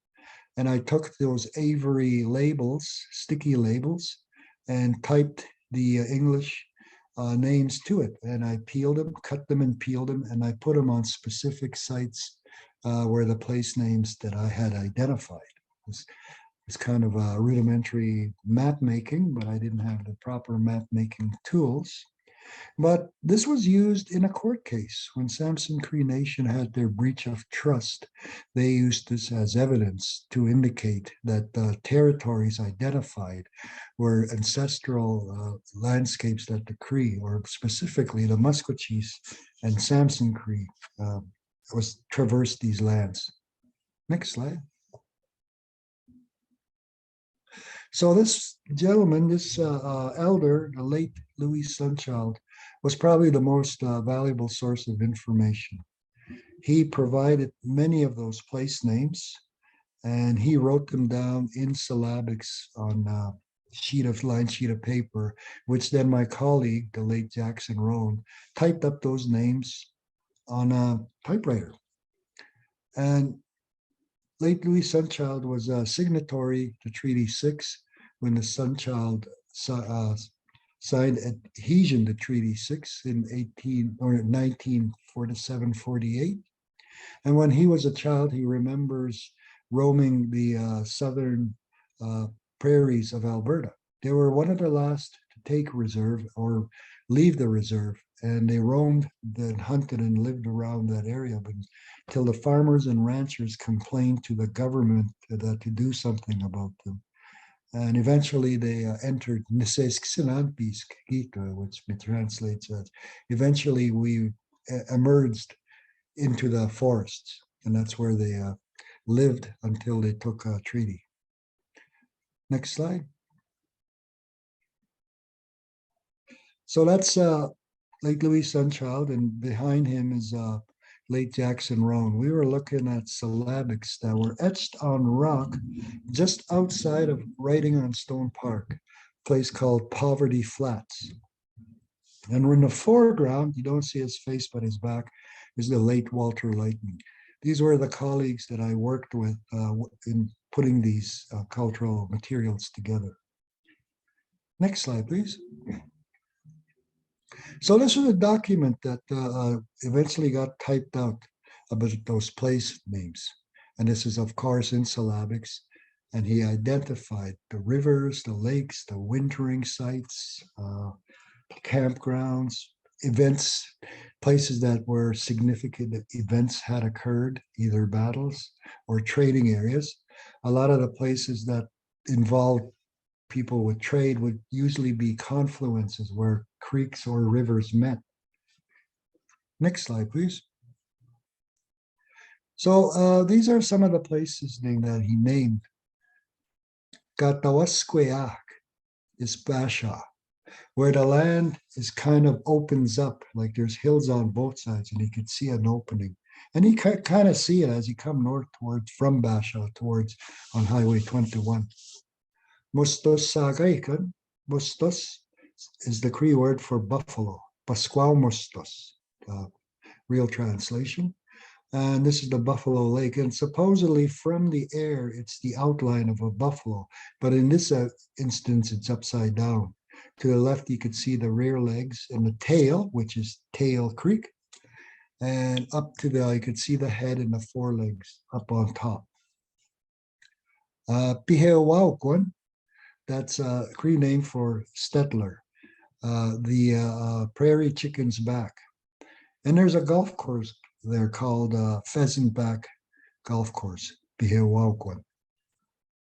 And I took those Avery labels, sticky labels, and typed the English names to it. And I peeled them, cut them and peeled them, and I put them on specific sites where the place names that I had identified. It's kind of a rudimentary map making, but I didn't have the proper map making tools. But this was used in a court case when Samson Cree Nation had their breach of trust. They used this as evidence to indicate that the territories identified were ancestral landscapes that the Cree, or specifically the Musqueam and Samson Cree, was traversed these lands. Next slide. So this gentleman, this elder, the late Louis Sunchild, was probably the most valuable source of information. He provided many of those place names, and he wrote them down in syllabics on a line sheet of paper, which then my colleague, the late Jackson Roan, typed up those names on a typewriter. And late Louis Sunchild was a signatory to Treaty 6 when the Sunchild signed adhesion to Treaty 6 in 1947-48. And when he was a child, he remembers roaming the southern prairies of Alberta. They were one of the last to take reserve or leave the reserve, and they roamed and hunted and lived around that area until the farmers and ranchers complained to the government to do something about them. And eventually they entered Nisesksinanpisk, which translates as eventually we emerged into the forests, and that's where they lived until they took a treaty. Next slide. So that's late Louis Sunchild, and behind him is late Jackson Roan. We were looking at syllabics that were etched on rock just outside of Writing on Stone Park, a place called Poverty Flats. And in the foreground, you don't see his face, but his back is the late Walter Lightning. These were the colleagues that I worked with in putting these cultural materials together. Next slide, please. So this is a document that eventually got typed out about those place names. And this is, of course, in syllabics. And he identified the rivers, the lakes, the wintering sites, campgrounds, events, places that were significant events had occurred, either battles or trading areas. A lot of the places that involved people with trade would usually be confluences where creeks or rivers met. Next slide, please. So these are some of the places that he named Katawasqueak is Basha, where the land is kind of opens up, like there's hills on both sides, and you could see an opening. And you can kind of see it as you come north towards from Basha towards on Highway 21. Mustos Sagaikan, Mustos is the Cree word for buffalo. Pascual Mustos, real translation. And this is the Buffalo Lake. And supposedly from the air, it's the outline of a buffalo. But in this instance, it's upside down. To the left, you could see the rear legs and the tail, which is Tail Creek. And up to the, you could see the head and the forelegs up on top. Pihewaukwan, that's a Cree name for Stetler, the prairie chicken's back. And there's a golf course there called Pheasant Back Golf Course, Pihewaukwan.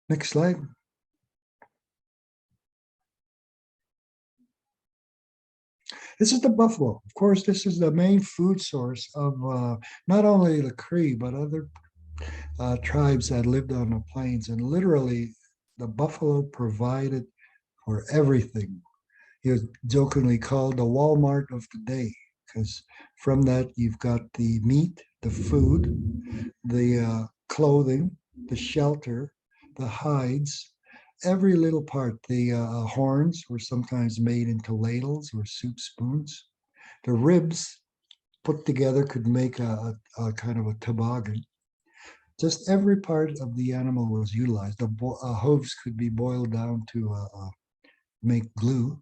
Next slide. This is the buffalo. Of course, this is the main food source of not only the Cree, but other tribes that lived on the plains. And literally, the buffalo provided for everything. He was jokingly called the Walmart of the day, because from that, you've got the meat, the food, the clothing, the shelter, the hides, every little part. The horns were sometimes made into ladles or soup spoons. The ribs put together could make a kind of a toboggan. Just every part of the animal was utilized. The hooves could be boiled down to make glue.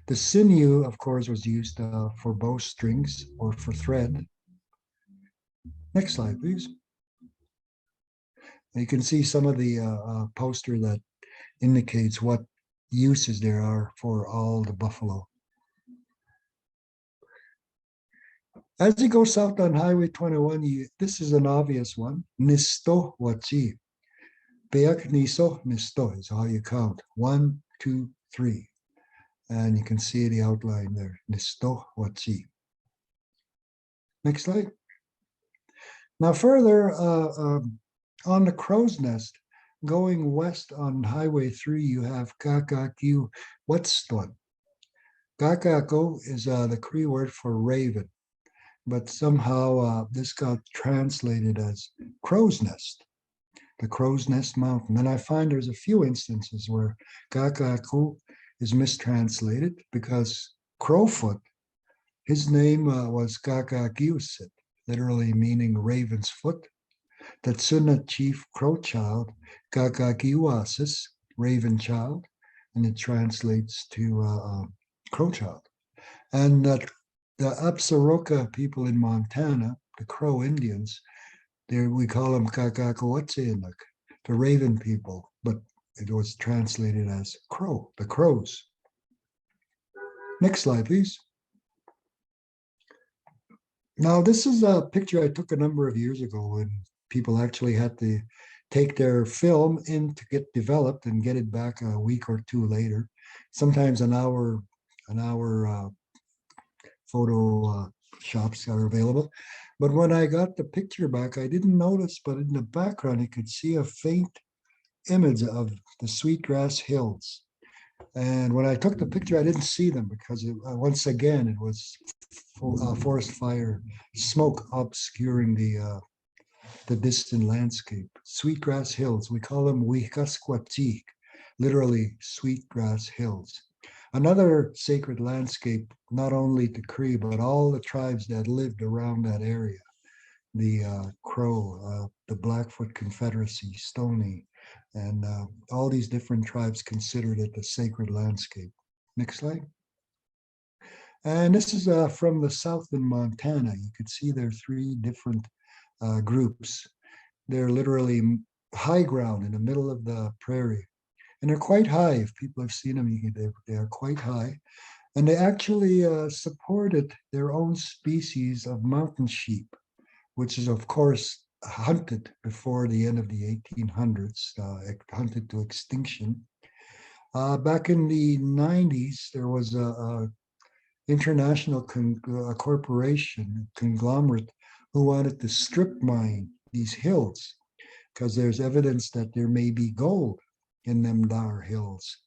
The sinew, of course, was used for bowstrings or for thread. Next slide, please. You can see some of the poster that indicates what uses there are for all the buffalo. As you go south on Highway 21, this is an obvious one. Nisto wachi. Beak niso nisto is how you count. 1, 2, 3. And you can see the outline there. Nisto wachi. Next slide. Now further on the Crow's Nest, going west on Highway 3, you have Kakakyu Wetston. Kakako is the Cree word for raven, but somehow this got translated as Crow's Nest, the Crow's Nest Mountain. And I find there's a few instances where Kakaku is mistranslated because Crowfoot, his name was Kakakiusit, literally meaning raven's foot. Tatsuna Chief Crowchild, Kakakiwasis, raven child, and it translates to Crowchild. And that the Apsaroka people in Montana, the Crow Indians, we call them Kakakowatseanak, the raven people, but it was translated as crow, the crows. Next slide, please. Now, this is a picture I took a number of years ago when people actually had to take their film in to get developed and get it back a week or two later. Sometimes an hour photo shops are available. But when I got the picture back, I didn't notice, but in the background, you could see a faint image of the Sweetgrass Hills. And when I took the picture, I didn't see them because once again, it was forest fire smoke obscuring the distant landscape. Sweetgrass Hills, we call them Wihkasquatik, literally Sweetgrass Hills. Another sacred landscape, not only to Cree, but all the tribes that lived around that area. The Crow, the Blackfoot Confederacy, Stony, and all these different tribes considered it a sacred landscape. Next slide. And this is from the south in Montana. You could see there are 3 different groups. They're literally high ground in the middle of the prairie. And they're quite high. If people have seen them, they are quite high. And they actually supported their own species of mountain sheep, which is, of course, hunted before the end of the 1800s, hunted to extinction. Back in the 90s, there was a international corporation, conglomerate, who wanted to strip mine these hills because there's evidence that there may be gold in them Dar hills.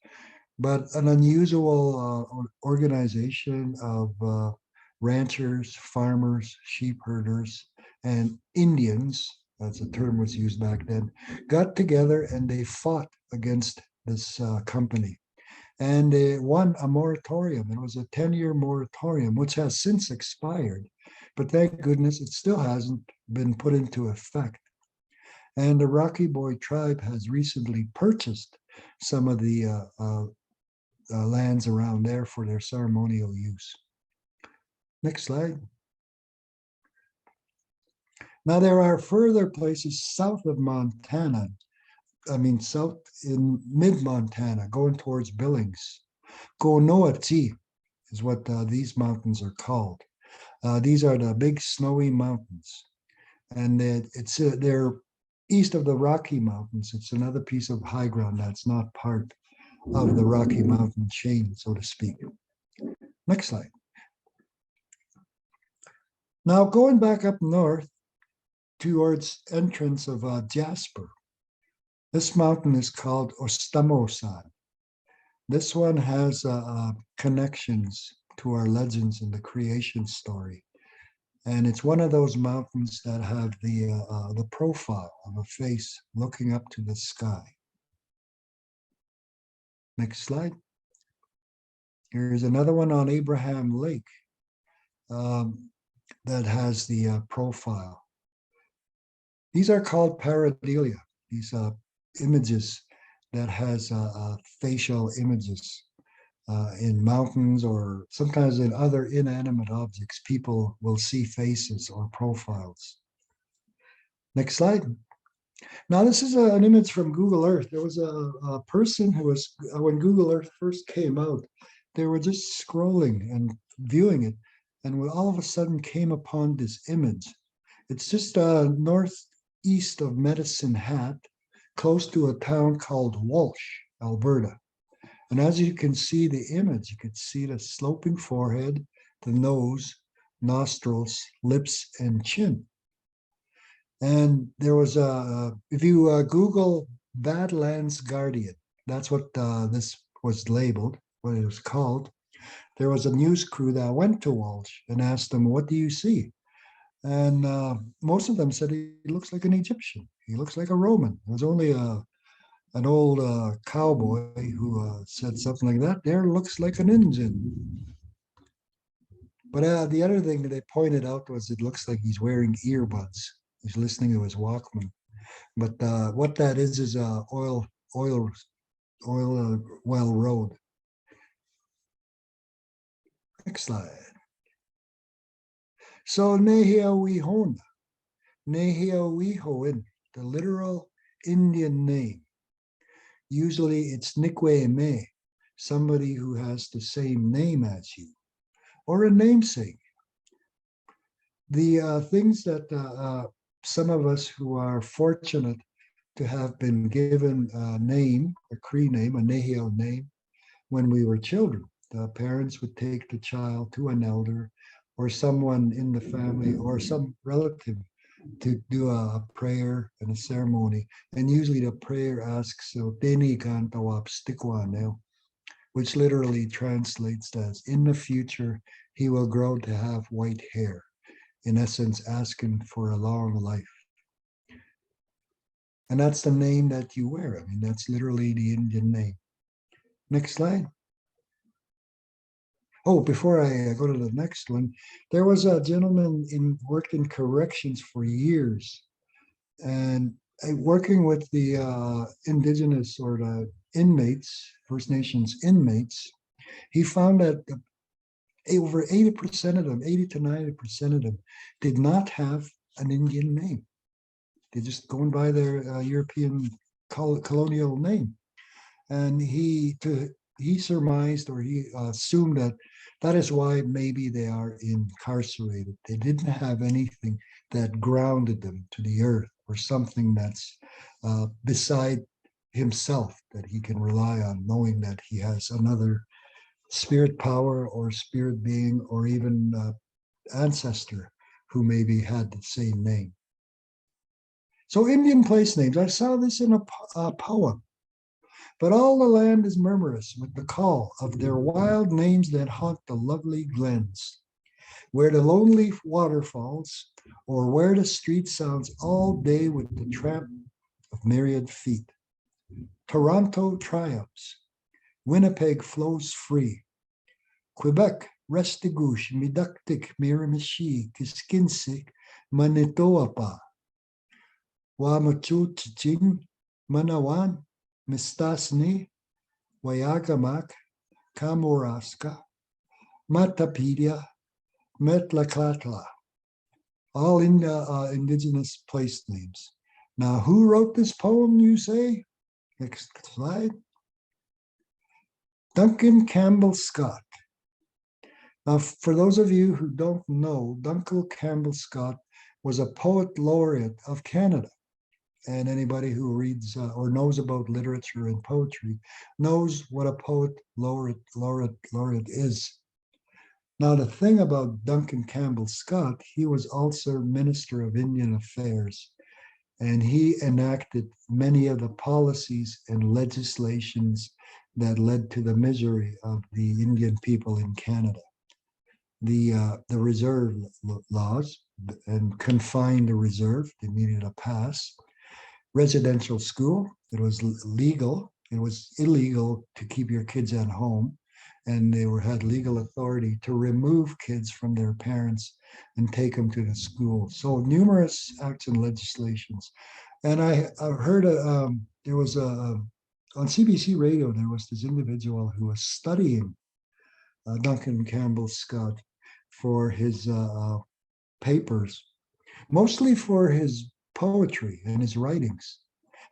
But an unusual organization of ranchers, farmers, sheep herders, and Indians, as the term was used back then, got together and they fought against this company. And they won a moratorium. It was a 10-year moratorium, which has since expired. But thank goodness it still hasn't been put into effect. And the Rocky Boy tribe has recently purchased some of the lands around there for their ceremonial use. Next slide. Now there are further places south of Montana, south in mid-Montana, going towards Billings. Gonoati is what these mountains are called. These are the big snowy mountains. And they're east of the Rocky Mountains. It's another piece of high ground that's not part of the Rocky Mountain chain, so to speak. Next slide. Now going back up north towards entrance of Jasper, this mountain is called Ostamosan. This one has connections to our legends in the creation story. And it's one of those mountains that have the profile of a face looking up to the sky. Next slide. Here's another one on Abraham Lake that has the profile. These are called pareidolia, these images that has facial images in mountains or sometimes in other inanimate objects. People will see faces or profiles. Next slide. Now this is an image from Google Earth. There was a person who was, when Google Earth first came out, they were just scrolling and viewing it, and we all of a sudden came upon this image. It's just northeast of Medicine Hat, close to a town called Walsh, Alberta. And as you can see the image, you could see the sloping forehead, the nose, nostrils, lips, and chin. And there was if you Google Badlands Guardian, that's what this was labeled, what it was called. There was a news crew that went to Walsh and asked them, what do you see? And most of them said he looks like an Egyptian. He looks like a Roman. It was only an old cowboy who said something like that. There looks like an Indian. But the other thing that they pointed out was it looks like he's wearing earbuds. He's listening to his Walkman. But what that is oil well road. Next slide. So Nehiaweehona, Nehiaweehoin, the literal Indian name. Usually it's Nikweme, somebody who has the same name as you, or a namesake. The things that some of us who are fortunate to have been given a name, a Cree name, a Nehio name, when we were children. The parents would take the child to an elder or someone in the family or some relative to do a prayer and a ceremony. And usually the prayer asks, which literally translates as, in the future, he will grow to have white hair. In essence, asking for a long life. And that's the name that you wear. I mean, that's literally the Indian name. Next slide. Oh, before I go to the next one, there was a gentleman worked in corrections for years, and working with the indigenous or the inmates, First Nations inmates, he found that over 80% of them, 80 to 90% of them, did not have an Indian name. They're just going by their European colonial name. And he surmised, or he assumed that is why maybe they are incarcerated. They didn't have anything that grounded them to the earth, or something that's beside himself that he can rely on, knowing that he has another spirit power or spirit being or even ancestor who maybe had the same name. So Indian place names, I saw this in a poem. But all the land is murmurous with the call of their wild names that haunt the lovely glens, where the lonely waterfalls, or where the street sounds all day with the tramp of myriad feet. Toronto triumphs, Winnipeg flows free, Quebec restigouche midaktik miramishi kiskinsik Manitoapa, Wamachuching Manawan Mistasni Wayagamak Kamouraska Matapedia Metlakatla, all in indigenous place names. Now, who wrote this poem, you say? Next slide. Duncan Campbell Scott. Now, for those of you who don't know, Duncan Campbell Scott was a poet laureate of Canada. And anybody who reads or knows about literature and poetry knows what a poet laureate is. Now, the thing about Duncan Campbell Scott, he was also Minister of Indian Affairs, and he enacted many of the policies and legislations that led to the misery of the Indian people in Canada. The reserve laws and confined the reserve, they needed a pass. Residential school, it was legal. It was illegal to keep your kids at home, and they had legal authority to remove kids from their parents and take them to the school. So numerous acts and legislations. And I heard there was on CBC radio, there was this individual who was studying Duncan Campbell Scott for his papers, mostly for his poetry and his writings.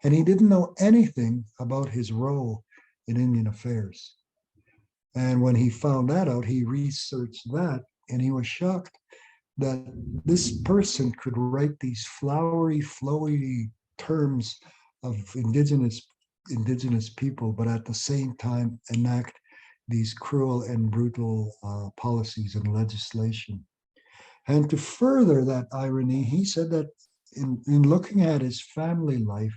And he didn't know anything about his role in Indian affairs. And when he found that out, he researched that, and he was shocked that this person could write these flowery, flowy terms of indigenous people, but at the same time enact these cruel and brutal policies and legislation. And to further that irony, he said that in looking at his family life,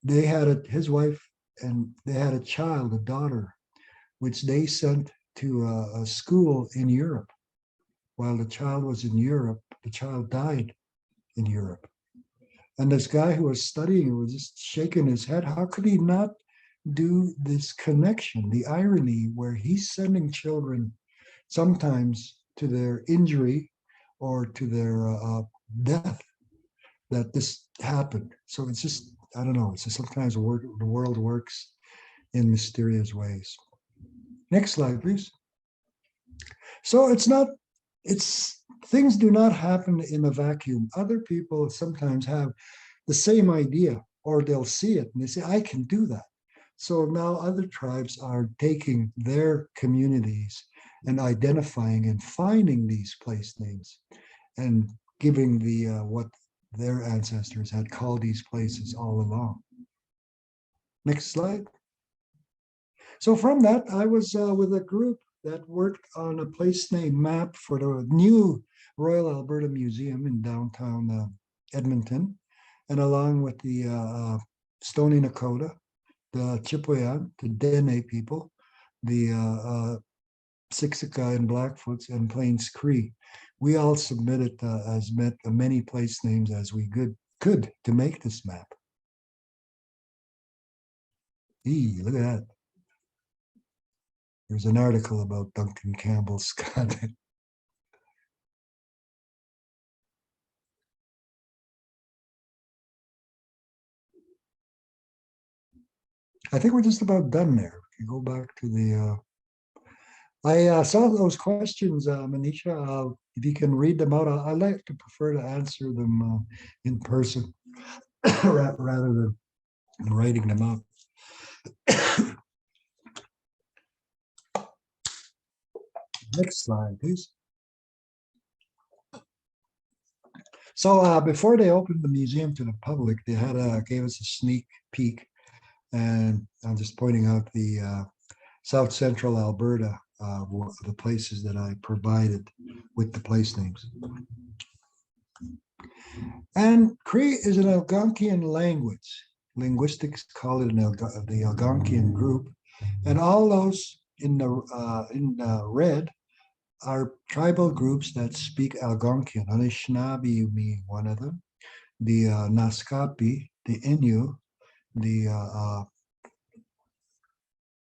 they had his wife and they had a child, a daughter, which they sent to a school in Europe. While the child was in Europe, the child died in Europe. And this guy who was studying was just shaking his head. How could he not do this connection, the irony where he's sending children sometimes to their injury or to their death, that this happened. So it's just, I don't know, it's just sometimes the world works in mysterious ways. Next slide, please. So it's things do not happen in a vacuum. Other people sometimes have the same idea, or they'll see it and they say, I can do that. So now other tribes are taking their communities and identifying and finding these place names and giving the what their ancestors had called these places all along. Next slide. So from that, I was with a group that worked on a place name map for the new Royal Alberta Museum in downtown Edmonton, and along with the Stoney Nakoda, the Chipewyan, the Dene people, the Siksika and Blackfoots, and Plains Cree. We all submitted as many place names as we could to make this map. Look at that. There's an article about Duncan Campbell Scott. I think we're just about done there. We can go back to the. I saw those questions, Manisha. If you can read them out, I like to prefer to answer them in person rather than writing them up. Next slide, please. So before they opened the museum to the public, they gave us a sneak peek, and I'm just pointing out the South Central Alberta, the places that I provided with the place names. And Cree is an Algonquian language linguistics call it the Algonquian group, and all those in red are tribal groups that speak Algonquian. Anishinaabe being one of them, the Naskapi, the Innu, the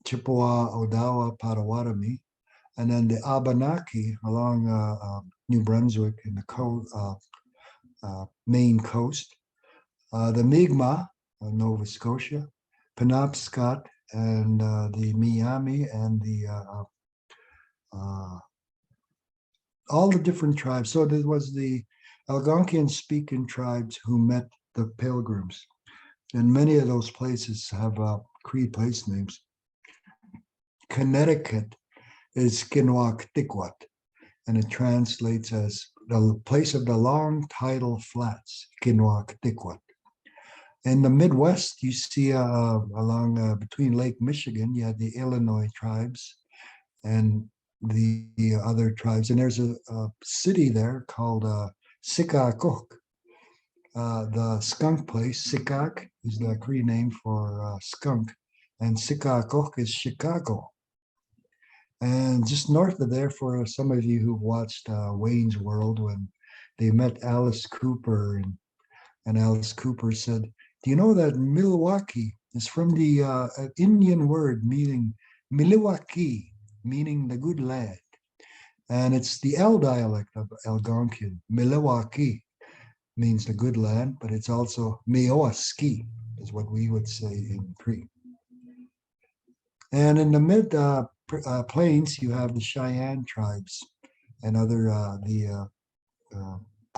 Chippewa, Odawa, Potawatomi, and then the Abenaki along New Brunswick and the Maine coast, the Mi'kmaq, Nova Scotia, Penobscot, and the Miami, and the all the different tribes. So there was the Algonquian-speaking tribes who met the Pilgrims, and many of those places have Cree place names. Connecticut is Kinwaktikwat, and it translates as the place of the long tidal flats, Kinwaktikwat. In the Midwest, you see along between Lake Michigan, you have the Illinois tribes and the other tribes. And there's a city there called Sikakuk, the skunk place. Sikak is the Cree name for skunk, and Sikakuk is Chicago. And just north of there, for some of you who've watched Wayne's World, when they met Alice Cooper, and Alice Cooper said, "Do you know that Milwaukee is from the Indian word meaning Milwaukee, meaning the good land?" And it's the L dialect of Algonquian. Milwaukee means the good land, but it's also Meowaski, is what we would say in Cree. And in the mid plains, you have the Cheyenne tribes and other the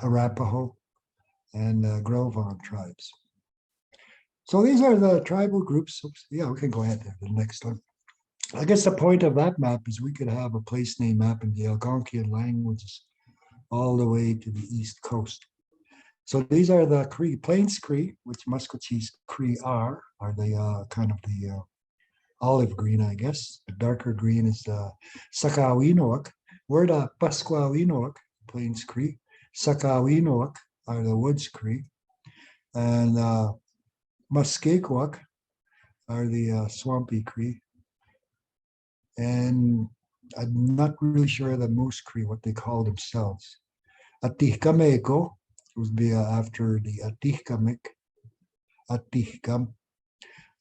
Arapaho and Grovon tribes. So these are the tribal groups. Oops, yeah, we can go ahead there, the next one. I guess the point of that map is we could have a place name map in the Algonquian languages all the way to the East Coast. So these are the Cree, Plains Cree, which Musquetee's Cree are the kind of the olive green, I guess. The darker green is the Sakawinoak. We're the Pasquawinoak, Plains Cree. Sakawinoak are the Woods Cree. And Muskegowuk are the Swampy Cree. And I'm not really sure the Moose Cree, what they call themselves. Atihkameko would be after the Atihkamik. Atihkam,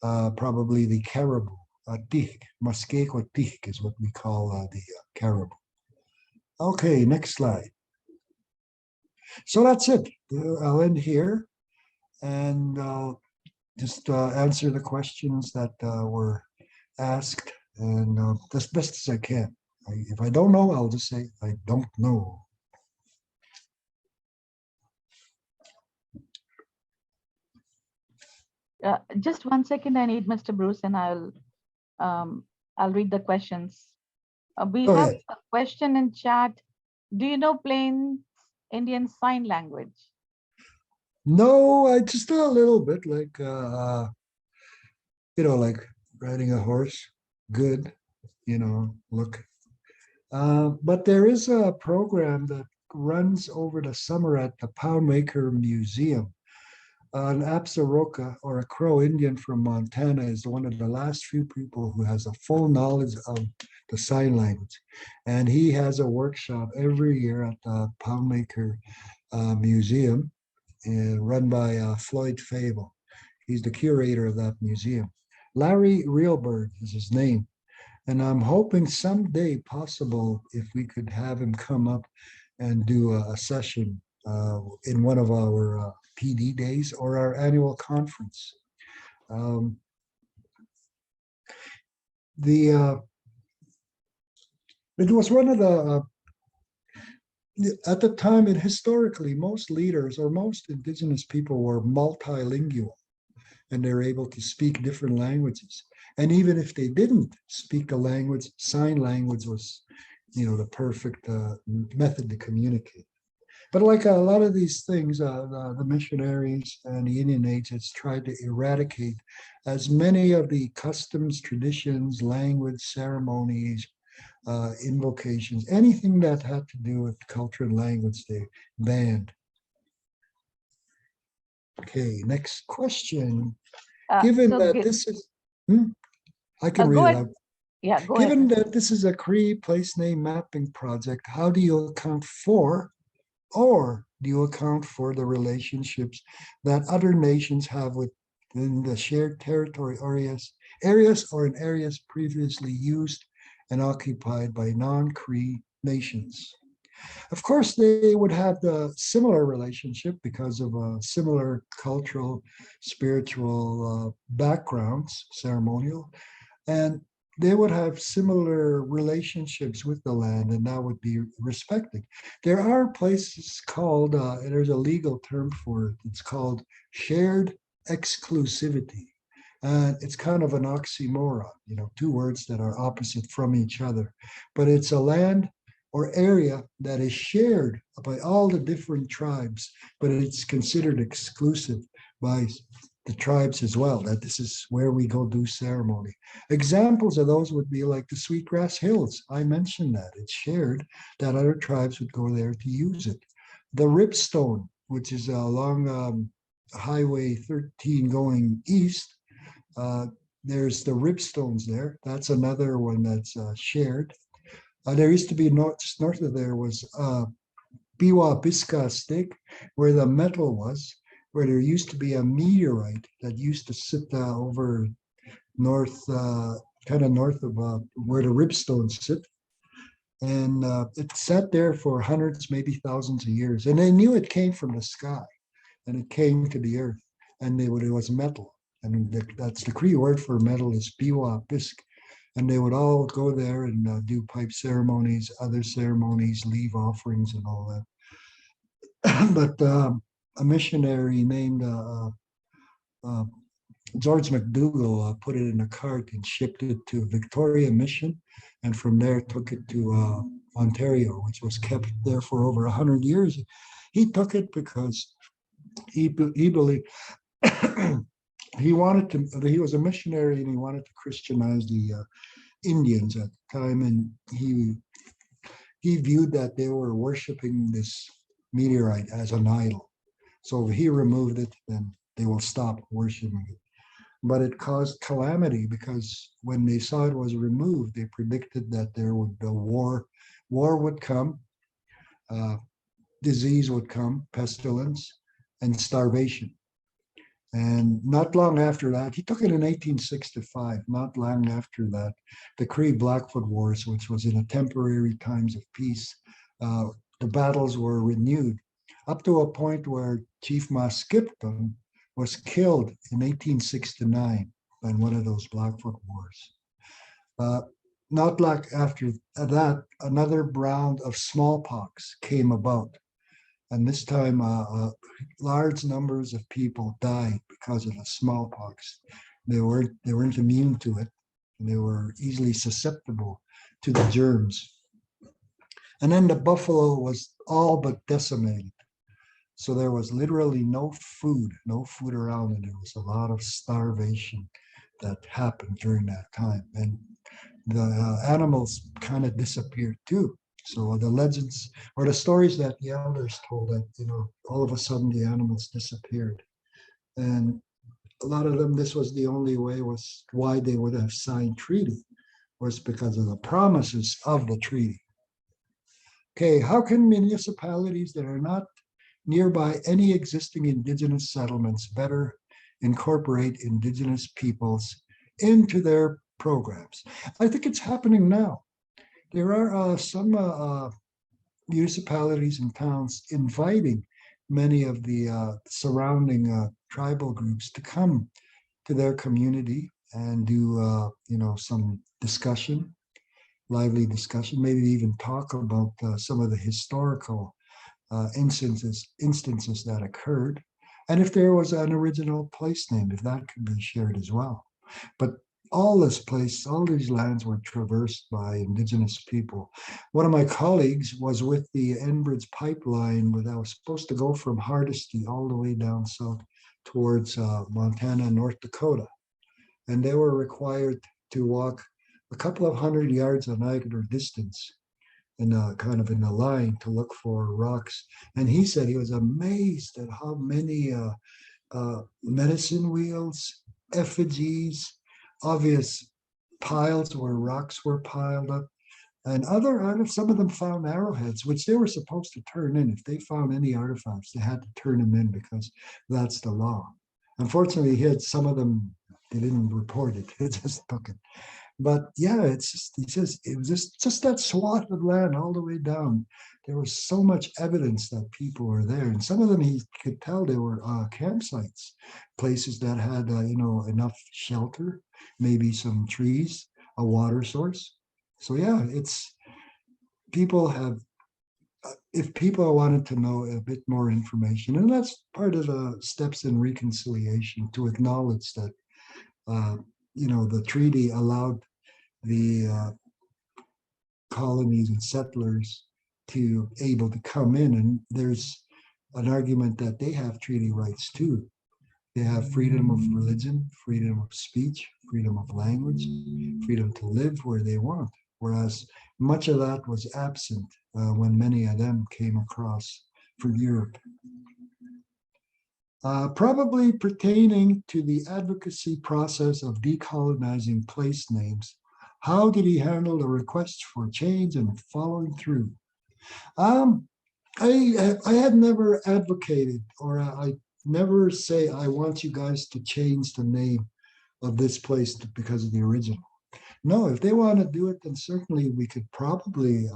probably the caribou. Atih, Muskegowuk is what we call the caribou. Okay, next slide. So that's it. I'll end here and I'll just answer the questions that were asked, and as best as I can. If I don't know, I'll just say I don't know. Just 1 second, I need Mr. Bruce, and I'll read the questions. We Go have ahead. a question in chat. Do you know Plains Indian Sign Language? No, I just know a little bit, like like riding a horse. Good, look. But there is a program that runs over the summer at the Poundmaker Museum. An Apsaroka, or a Crow Indian from Montana, is one of the last few people who has a full knowledge of the sign language. And he has a workshop every year at the Poundmaker Museum, run by Floyd Fable. He's the curator of that museum. Larry Realberg is his name. And I'm hoping someday possible if we could have him come up and do a session in one of our PD days or our annual conference. It was one of the, at the time and historically, most leaders or most indigenous people were multilingual, and they're able to speak different languages. And even if they didn't speak the language, sign language was, the perfect method to communicate. But like a lot of these things, the missionaries and the Indian agents tried to eradicate as many of the customs, traditions, language, ceremonies, invocations, anything that had to do with culture and language, they banned. Okay, next question. Uh, Given so that gi- this is, hmm, I can Go read it ahead. out. Yeah, go ahead, Given Mr. that this is a Cree place name mapping project, how do you account for, or do you account for the relationships that other nations have within the shared territory areas or in areas previously used and occupied by non-Cree nations? Of course, they would have the similar relationship because of similar cultural, spiritual backgrounds, ceremonial, and they would have similar relationships with the land, and that would be respected. There are places called, there's a legal term for it, it's called shared exclusivity. And it's kind of an oxymoron, two words that are opposite from each other. But it's a land or area that is shared by all the different tribes, but it's considered exclusive by the tribes as well, that this is where we go do ceremony. Examples of those would be like the Sweetgrass Hills. I mentioned that. It's shared that other tribes would go there to use it. The Ripstone, which is along Highway 13 going east, uh, there's the Ripstones there. That's another one that's shared. There used to be north of there was Biwa Bisca stick, where the metal was, where there used to be a meteorite that used to sit over north, kind of north of where the ripstones sit. And it sat there for hundreds, maybe thousands of years. And they knew it came from the sky and it came to the earth and it was metal. And that's the Cree word for metal is biwa bisk. And they would all go there and do pipe ceremonies, other ceremonies, leave offerings, and all that. But a missionary named uh, George McDougall put it in a cart and shipped it to Victoria Mission, and from there took it to Ontario, which was kept there for over 100 years. He took it because he believed he wanted to. He was a missionary and he wanted to Christianize the Indians at the time, and he viewed that they were worshiping this meteorite as an idol. So if he removed it, then they will stop worshiping it. But it caused calamity because when they saw it was removed, they predicted that there would be a war would come, uh, disease would come, pestilence, and starvation. And not long after that, he took it in 1865. Not long after that, the Cree Blackfoot Wars, which was in a temporary times of peace, uh, the battles were renewed up to a point where Chief Maskipton was killed in 1869 in one of those Blackfoot Wars. Uh, Not long after that, another round of smallpox came about. And this time, large numbers of people died because of the smallpox. They weren't immune to it, and they were easily susceptible to the germs. And then the buffalo was all but decimated. So there was literally no food around, and there was a lot of starvation that happened during that time. And the animals kind of disappeared too. So the legends or the stories that the elders told that, all of a sudden the animals disappeared. And a lot of them, this was the only way was why they would have signed treaty was because of the promises of the treaty. Okay, how can municipalities that are not nearby any existing indigenous settlements better incorporate indigenous peoples into their programs? I think it's happening now. There are some municipalities and towns inviting many of the surrounding tribal groups to come to their community and do, some discussion, lively discussion, maybe even talk about some of the historical instances that occurred, and if there was an original place name, if that could be shared as well. But all these lands were traversed by indigenous people. One of my colleagues was with the Enbridge pipeline, that was supposed to go from Hardisty all the way down south towards Montana and North Dakota. And they were required to walk a couple of hundred yards a night or distance in a kind of in a line to look for rocks. And he said he was amazed at how many medicine wheels, effigies, obvious piles where rocks were piled up, and some of them found arrowheads, which they were supposed to turn in. If they found any artifacts, they had to turn them in because that's the law. Unfortunately, he had some of them, they didn't report it, they just took it. But yeah, it's just, he says it was just that swath of land all the way down. There was so much evidence that people were there, and some of them he could tell they were campsites, places that had enough shelter, maybe some trees, a water source. So yeah, it's people have. If people wanted to know a bit more information, and that's part of the steps in reconciliation, to acknowledge that uh, the treaty allowed the colonies and settlers to able to come in, and there's an argument that they have treaty rights too. They have freedom of religion, freedom of speech, freedom of language, freedom to live where they want, whereas much of that was absent when many of them came across from Europe. Probably pertaining to the advocacy process of decolonizing place names, how did he handle the requests for change and following through? Um, I had never advocated, or I never say I want you guys to change the name of this place because of the original. No, if they want to do it, then certainly we could probably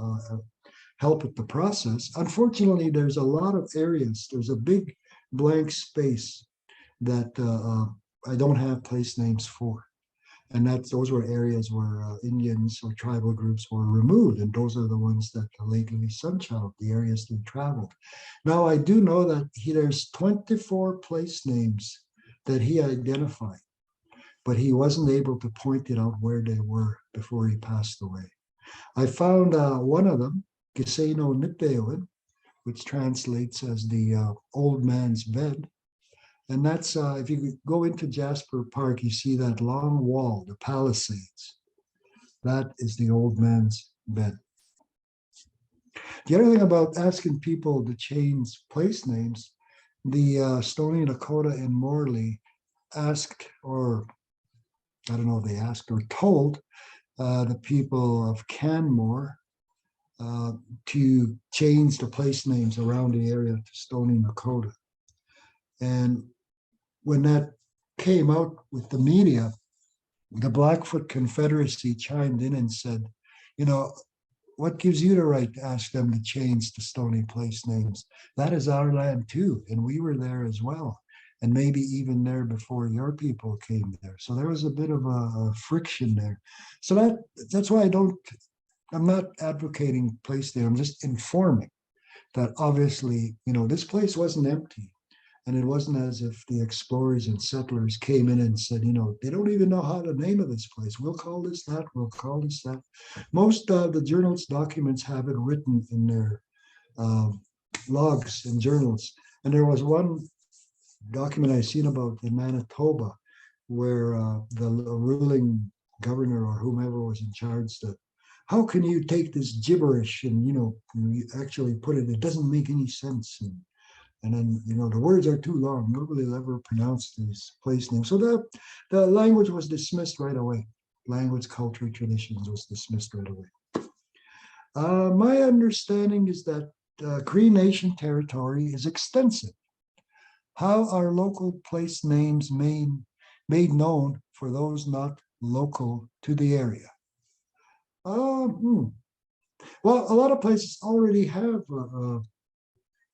help with the process. Unfortunately, there's a lot of areas. There's a big blank space that I don't have place names for. And those were areas where Indians or tribal groups were removed, and those are the ones that Lake Sunchild, the areas they traveled. Now I do know that there's 24 place names that he identified, but he wasn't able to point it out where they were before he passed away. I found one of them, Giseno Nipewin, which translates as the old man's bed. And that's, if you go into Jasper Park, you see that long wall, the Palisades. That is the old man's bed. The other thing about asking people to change place names, the Stony Dakota and Morley asked, or I don't know if they asked or told the people of Canmore to change the place names around the area to Stony Dakota. And when that came out with the media, the Blackfoot Confederacy chimed in and said, what gives you the right to ask them to change the Stony place names? That is our land too, and we were there as well, and maybe even there before your people came there. So there was a bit of a friction there. So that's why I'm not advocating place name. I'm just informing that obviously, this place wasn't empty. And it wasn't as if the explorers and settlers came in and said, they don't even know how to name of this place. We'll call this that. We'll call this that. Most of the journals documents have it written in their logs and journals. And there was one document I seen about in Manitoba where the ruling governor or whomever was in charge said, how can you take this gibberish and, you actually put it doesn't make any sense. And then, the words are too long. Nobody will ever pronounce these place names. So the language was dismissed right away. Language, culture, traditions was dismissed right away. My understanding is that Cree Nation territory is extensive. How are local place names made known for those not local to the area? Well, a lot of places already have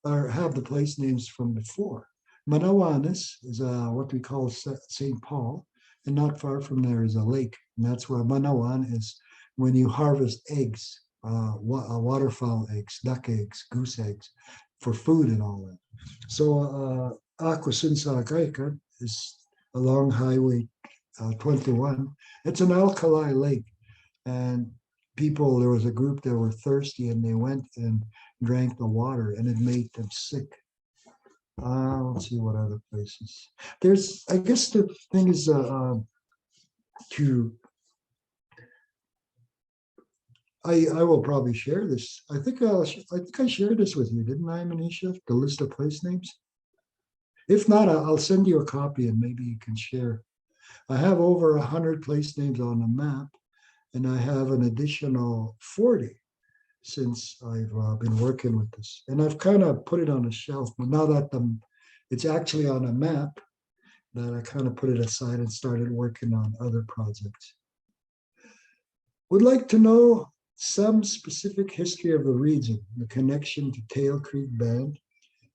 or have the place names from before. Manawanis is what we call St. Paul, and not far from there is a lake, and that's where Manawan is when you harvest eggs, waterfowl eggs, duck eggs, goose eggs, for food and all that. So Aquasinsa is along Highway 21. It's an alkali lake, and there was a group that were thirsty, and they went and drank the water, and it made them sick. Let's see what other places. I guess the thing is I will probably share this. I think I shared this with you, didn't I, Manisha? The list of place names. If not, I'll send you a copy and maybe you can share. I have over 100 place names on the map, and I have an additional 40 since I've been working with this. And I've kind of put it on a shelf, but now that it's actually on a map, that I kind of put it aside and started working on other projects. Would like to know some specific history of the region, the connection to Tail Creek Band,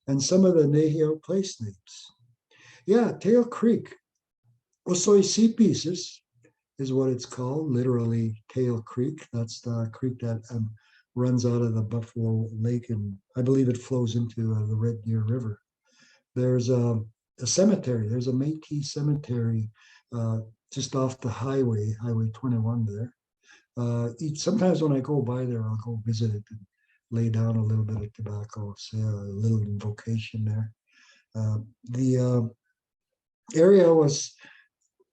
and some of the Nahio place names. Yeah, Tail Creek, Osoy Pieces is what it's called, literally Tail Creek. That's the creek that runs out of the Buffalo Lake, and I believe it flows into the Red Deer River. There's a cemetery. There's a Métis cemetery just off the Highway 21 there. Sometimes when I go by there, I'll go visit it and lay down a little bit of tobacco, say a little invocation there. The area was,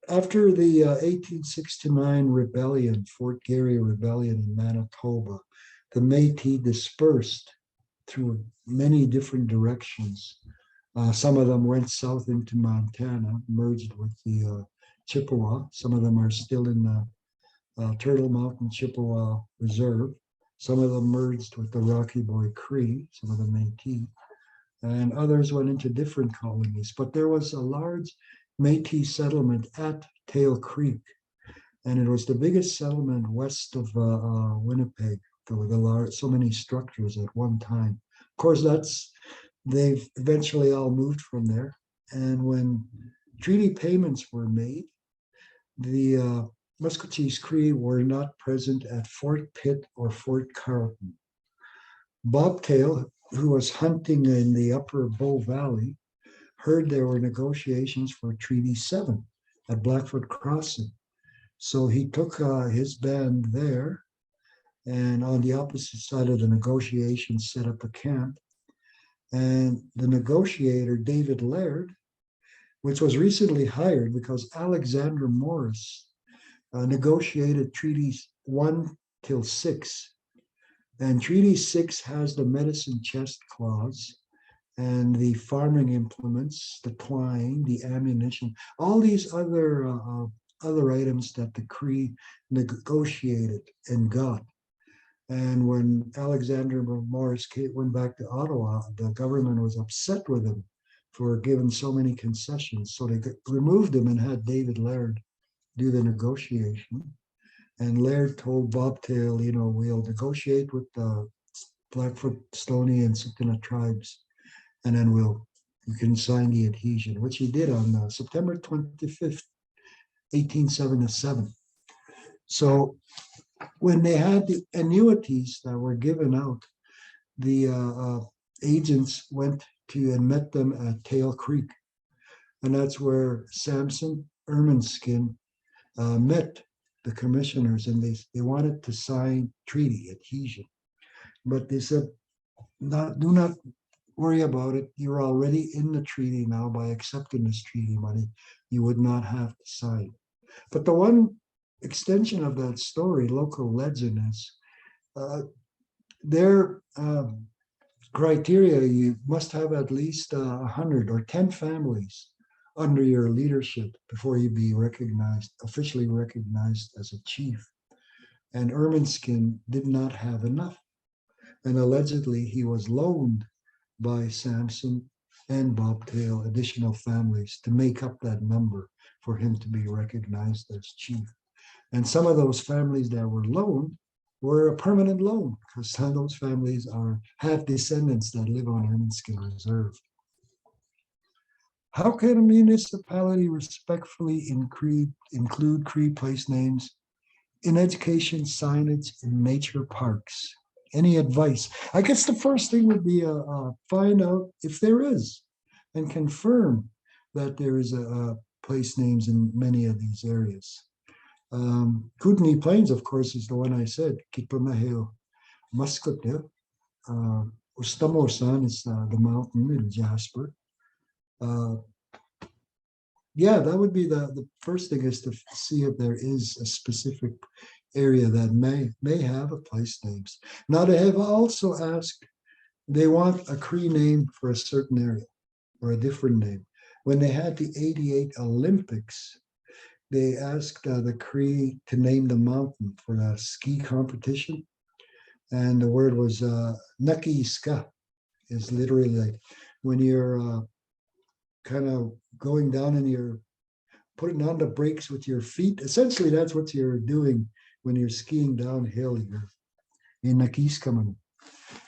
after the 1869 rebellion, Fort Garry Rebellion in Manitoba, the Métis dispersed through many different directions. Some of them went south into Montana, merged with the Chippewa. Some of them are still in the Turtle Mountain Chippewa Reserve. Some of them merged with the Rocky Boy Cree, some of the Métis, and others went into different colonies. But there was a large Métis settlement at Tail Creek, and it was the biggest settlement west of Winnipeg. There were so many structures at one time. Of course, they've eventually all moved from there. And when treaty payments were made, the Musqueam Cree were not present at Fort Pitt or Fort Carleton. Bobtail, who was hunting in the upper Bow Valley, heard there were negotiations for Treaty 7 at Blackfoot Crossing. So he took his band there, and on the opposite side of the negotiations set up a camp. And the negotiator, David Laird, which was recently hired because Alexander Morris negotiated treaties 1 till 6. And Treaty 6 has the medicine chest clause and the farming implements, the twine, the ammunition, all these other items that the Cree negotiated and got. And when Alexander Morris went back to Ottawa, the government was upset with him for giving so many concessions. So they removed him and had David Laird do the negotiation. And Laird told Bobtail, we'll negotiate with the Blackfoot, Stoney, and Tsuut'ina tribes, and then you can sign the adhesion, which he did on September 25th, 1877. So when they had the annuities that were given out, the agents went to and met them at Tail Creek. And that's where Samson Ermineskin met the commissioners, and they wanted to sign treaty adhesion. But they said, do not worry about it. You're already in the treaty now by accepting this treaty money. You would not have to sign. But the one extension of that story, local legend, is their criteria, you must have at least 100 or 10 families under your leadership before you be officially recognized as a chief. And Ermineskin did not have enough. And allegedly he was loaned by Samson and Bobtail additional families to make up that number for him to be recognized as chief. And some of those families that were loaned were a permanent loan, because some of those families have descendants that live on Ermineskin Reserve. How can a municipality respectfully include Cree place names in education, signage, and nature parks? Any advice? I guess the first thing would be find out if there is, and confirm that there is a place names in many of these areas. Kootenai Plains, of course, is the one I said, Kipamaheo Muscatine. Ustamosan is the mountain in Jasper. Yeah, that would be the first thing, is to see if there is a specific area that may have a place names. Now, they have also asked, they want a Cree name for a certain area or a different name. When they had the 88 Olympics, they asked the Cree to name the mountain for a ski competition. And the word was Nucky Ska, is literally like when you're kind of going down and you're putting on the brakes with your feet. Essentially, that's what you're doing when you're skiing downhill. You're in Nakiska.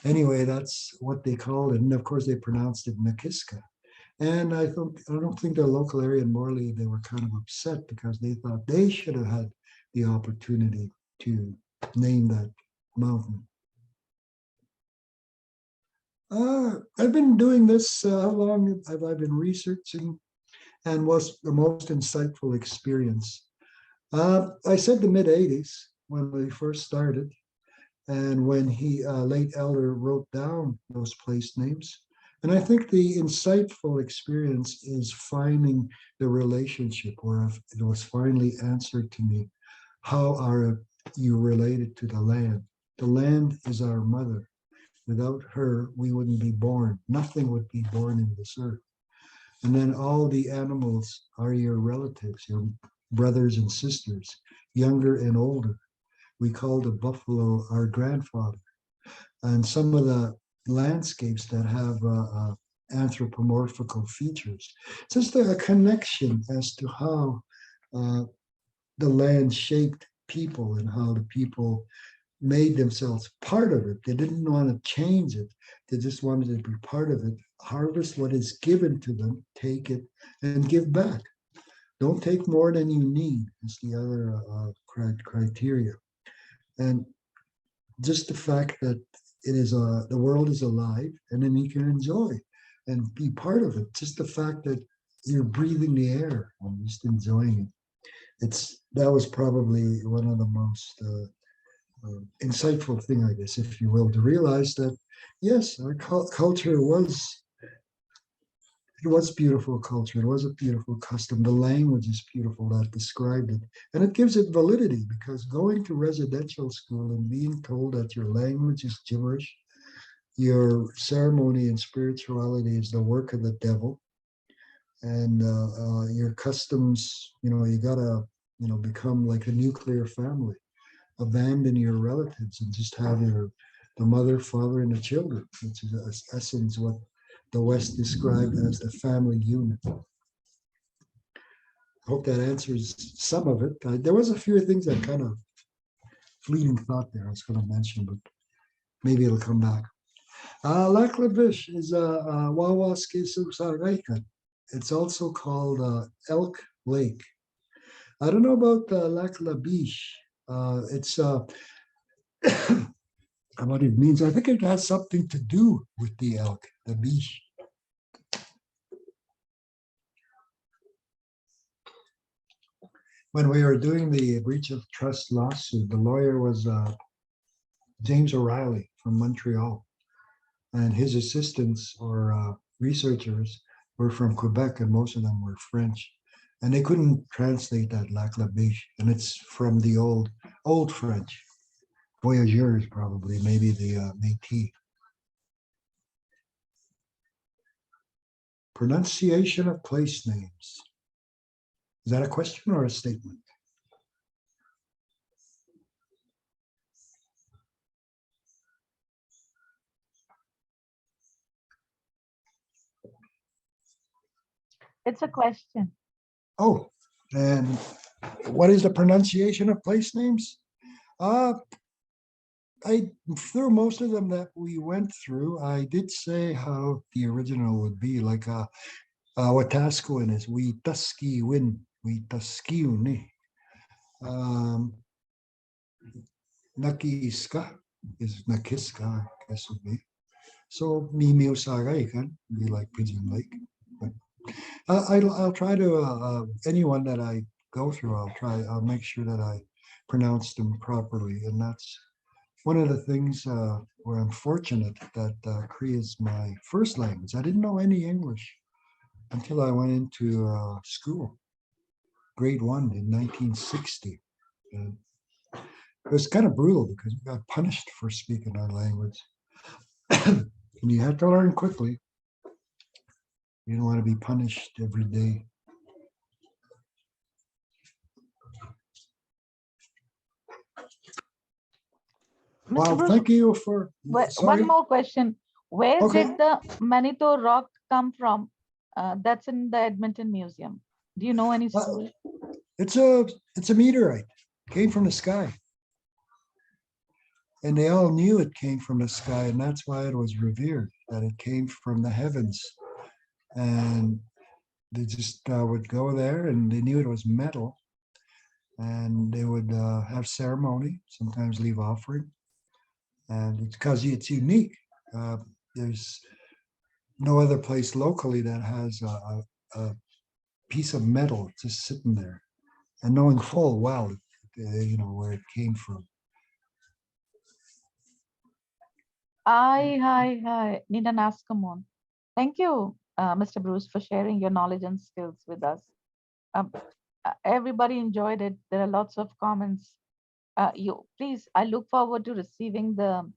Anyway, that's what they called it. And of course, they pronounced it Nakiska. And I don't think the local area in Morley, they were kind of upset because they thought they should have had the opportunity to name that mountain. I've been doing this, how long have I been researching, and was the most insightful experience? I said the mid 80s when we first started, and when he, late elder, wrote down those place names. And I think the insightful experience is finding the relationship where it was finally answered to me. How are you related to the land? The land is our mother. Without her, we wouldn't be born. Nothing would be born in this earth. And then all the animals are your relatives, your brothers and sisters, younger and older. We call the buffalo our grandfather. And some of the landscapes that have anthropomorphical features, just a connection as to how uh, the land shaped people and how the people made themselves part of it. They didn't want to change it. They just wanted to be part of it. Harvest what is given to them, take it, and give back. Don't take more than you need is the other criteria. And just the fact that it is the world is alive, and then you can enjoy and be part of it. Just the fact that you're breathing the air and just enjoying it. That was probably one of the most insightful thing, I guess, if you will, to realize that yes, our culture was beautiful culture. It was a beautiful custom. The language is beautiful that described it. And it gives it validity because going to residential school and being told that your language is gibberish, your ceremony and spirituality is the work of the devil, and your customs, you gotta, become like a nuclear family, abandon your relatives and just have the mother, father, and the children, which is in essence what the West described as the family unit. I hope that answers some of it. There was a few things that kind of fleeting thought there I was going to mention, but maybe it'll come back. Laklavish is a Wawaski Susaraikan. It's also called Elk Lake. I don't know about Laklabish. It's what it means. I think it has something to do with the elk, the bish. When we were doing the breach of trust lawsuit, the lawyer was James O'Reilly from Montreal, and his assistants or researchers were from Quebec, and most of them were French, and they couldn't translate that lac la biche, and it's from the old French, voyageurs probably, maybe the Métis. Pronunciation of place names. Is that a question or a statement? It's a question. Oh, and what is the pronunciation of place names? I through most of them that we went through, I did say how the original would be, like Wetaskiwin is Wetaskiwin, Wetaskiwin. Nakiska is Nakiska, I guess would be. So Mimio Sarai can be like Pigeon Lake. But I'll try to anyone that I go through, I'll make sure that I pronounce them properly, and that's one of the things where I'm fortunate that Cree is my first language. I didn't know any English until I went into school, grade 1 in 1960. And it was kind of brutal because we got punished for speaking our language. And you had to learn quickly. You don't want to be punished every day. Mr. Well, Bruce, thank you for, sorry. one more question. Where Okay. did the Manitou rock come from? That's in the Edmonton Museum. Do you know any Uh, story? It's a meteorite. Came from the sky. And they all knew it came from the sky, and that's why it was revered, that it came from the heavens. And they just would go there, and they knew it was metal, and they would have ceremony, sometimes leave offering, and it's because it's unique. There's no other place locally that has a piece of metal just sitting there, and knowing full well, where it came from. Hi, Nina Naskamon. Thank you, Mr. Bruce, for sharing your knowledge and skills with us. Um, Everybody enjoyed it. There are lots of comments. You please, I look forward to receiving the